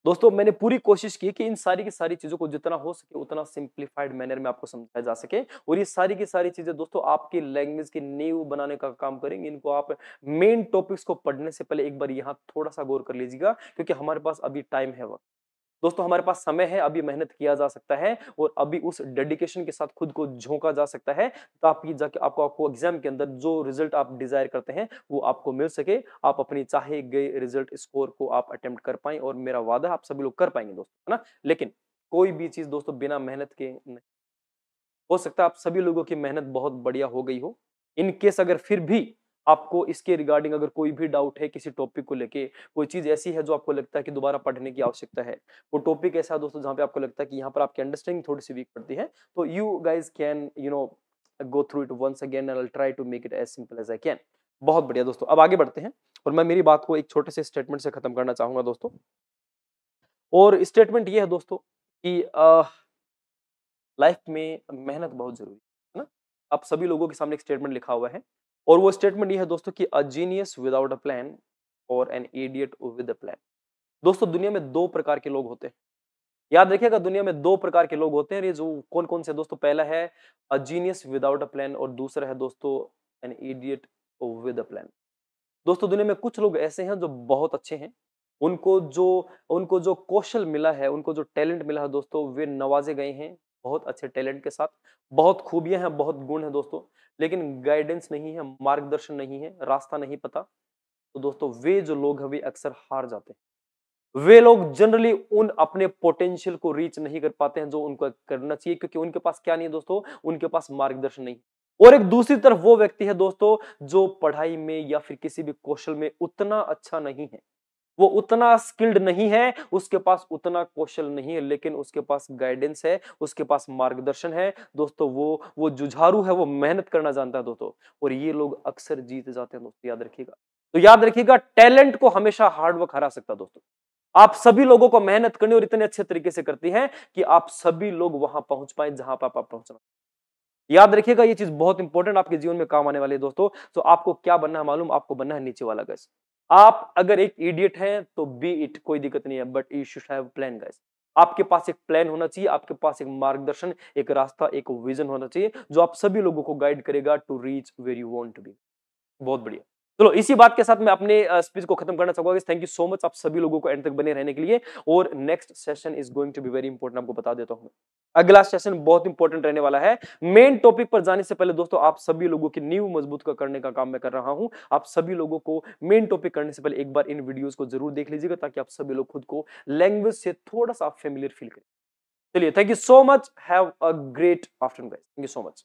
दोस्तों मैंने पूरी कोशिश की कि इन सारी की सारी चीजों को जितना हो सके उतना सिंप्लीफाइड मैनर में आपको समझाया जा सके, और ये सारी की सारी चीजें दोस्तों आपकी लैंग्वेज की नींव बनाने का काम करेंगे। इनको आप मेन टॉपिक्स को पढ़ने से पहले एक बार यहाँ थोड़ा सा गौर कर लीजिएगा, क्योंकि हमारे पास अभी टाइम है, वक्त दोस्तों हमारे पास समय है, अभी मेहनत किया जा सकता है और अभी उस डेडिकेशन के साथ खुद को झोंका जा सकता है, ताकि जाके आपको एग्जाम के अंदर जो रिजल्ट आप डिजायर करते हैं वो आपको मिल सके, आप अपनी चाहे गए रिजल्ट स्कोर को आप अटेम्प्ट कर पाए, और मेरा वादा है आप सभी लोग कर पाएंगे दोस्तों, है ना। लेकिन कोई भी चीज दोस्तों बिना मेहनत के नहीं। हो सकता है आप सभी लोगों की मेहनत बहुत बढ़िया हो गई हो, इन केस अगर फिर भी आपको इसके रिगार्डिंग अगर कोई भी डाउट है किसी टॉपिक को लेके, कोई चीज ऐसी है जो आपको लगता है कि दोबारा पढ़ने की आवश्यकता है, वो टॉपिक ऐसा है दोस्तों जहां पे आपको लगता है कि यहाँ पर आपकी अंडरस्टैंडिंग थोड़ी सी वीक पड़ती है, तो you guys can go through it once again and I will try to make it as simple as I can. बहुत बढ़िया दोस्तों, अब आगे बढ़ते हैं, और मैं मेरी बात को एक छोटे से स्टेटमेंट से खत्म करना चाहूंगा दोस्तों। और स्टेटमेंट ये है दोस्तों कि लाइफ में मेहनत बहुत जरूरी है ना। आप सभी लोगों के सामने एक स्टेटमेंट लिखा हुआ है, और वो स्टेटमेंट ये है दोस्तों कि a genius without a plan और an idiot with a plan. दोस्तों दुनिया में दो प्रकार के लोग होते हैं, याद रखिएगा, दुनिया में दो प्रकार के लोग होते हैं। ये जो कौन कौन से दोस्तों? पहला है अ जीनियस विदाउट अ प्लान, और दूसरा है दोस्तों N idiot with a plan. दोस्तों दुनिया में कुछ लोग ऐसे हैं जो बहुत अच्छे हैं, उनको जो उनको जो कौशल मिला है, उनको जो टैलेंट मिला है दोस्तों, वे नवाजे गए हैं बहुत अच्छे टैलेंट के साथ, बहुत खूबियां हैं, बहुत गुण हैं दोस्तों, लेकिन गाइडेंस नहीं है, मार्गदर्शन नहीं है, रास्ता नहीं पता, तो दोस्तों वे जो लोग हैं वे अक्सर हार जाते हैं। वे लोग जनरली उन अपने पोटेंशियल को रीच नहीं कर पाते हैं जो उनको करना चाहिए, क्योंकि उनके पास क्या नहीं है दोस्तों? उनके पास मार्गदर्शन नहीं। और एक दूसरी तरफ वो व्यक्ति है दोस्तों जो पढ़ाई में या फिर किसी भी कौशल में उतना अच्छा नहीं है, वो उतना स्किल्ड नहीं है, उसके पास उतना कौशल नहीं है, लेकिन उसके पास गाइडेंस है, उसके पास मार्गदर्शन है दोस्तों, वो जुझारू है, वो मेहनत करना जानता है दोस्तों, और ये लोग अक्सर जीत जाते हैं दोस्तों, याद रखिएगा। तो याद रखिएगा, टैलेंट को हमेशा हार्डवर्क हरा सकता है दोस्तों। आप सभी लोगों को मेहनत करनी और इतने अच्छे तरीके से करती है कि आप सभी लोग वहां पहुंच पाए जहां पर आप पहुंचना। याद रखिएगा, ये चीज बहुत इंपॉर्टेंट आपके जीवन में काम आने वाली है दोस्तों। तो आपको क्या बनना है मालूम? आपको बनना है नीचे वाला गाइस। आप अगर एक इडियट हैं तो बी इट, कोई दिक्कत नहीं है, but you should have plan guys. आपके पास एक प्लान होना चाहिए, आपके पास एक मार्गदर्शन, एक रास्ता, एक विजन होना चाहिए जो आप सभी लोगों को गाइड करेगा to reach where you want to be. बहुत बढ़िया। चलो इसी बात के साथ मैं अपने स्पीच को खत्म करना चाहूंगा। थैंक यू सो मच आप सभी लोगों को एंड तक बने रहने के लिए, और next session is going to be very important, आपको बता देता हूं। अगला सेशन बहुत इंपॉर्टेंट रहने वाला है। मेन टॉपिक पर जाने से पहले दोस्तों आप सभी लोगों की नींव मजबूत करने का काम मैं कर रहा हूं। आप सभी लोगों को मेन टॉपिक करने से पहले एक बार इन वीडियोस को जरूर देख लीजिएगा, ताकि आप सभी लोग खुद को लैंग्वेज से थोड़ा सा फेमिलियर फील करें। चलिए, thank you so much, have a great afternoon guys, thank you so much.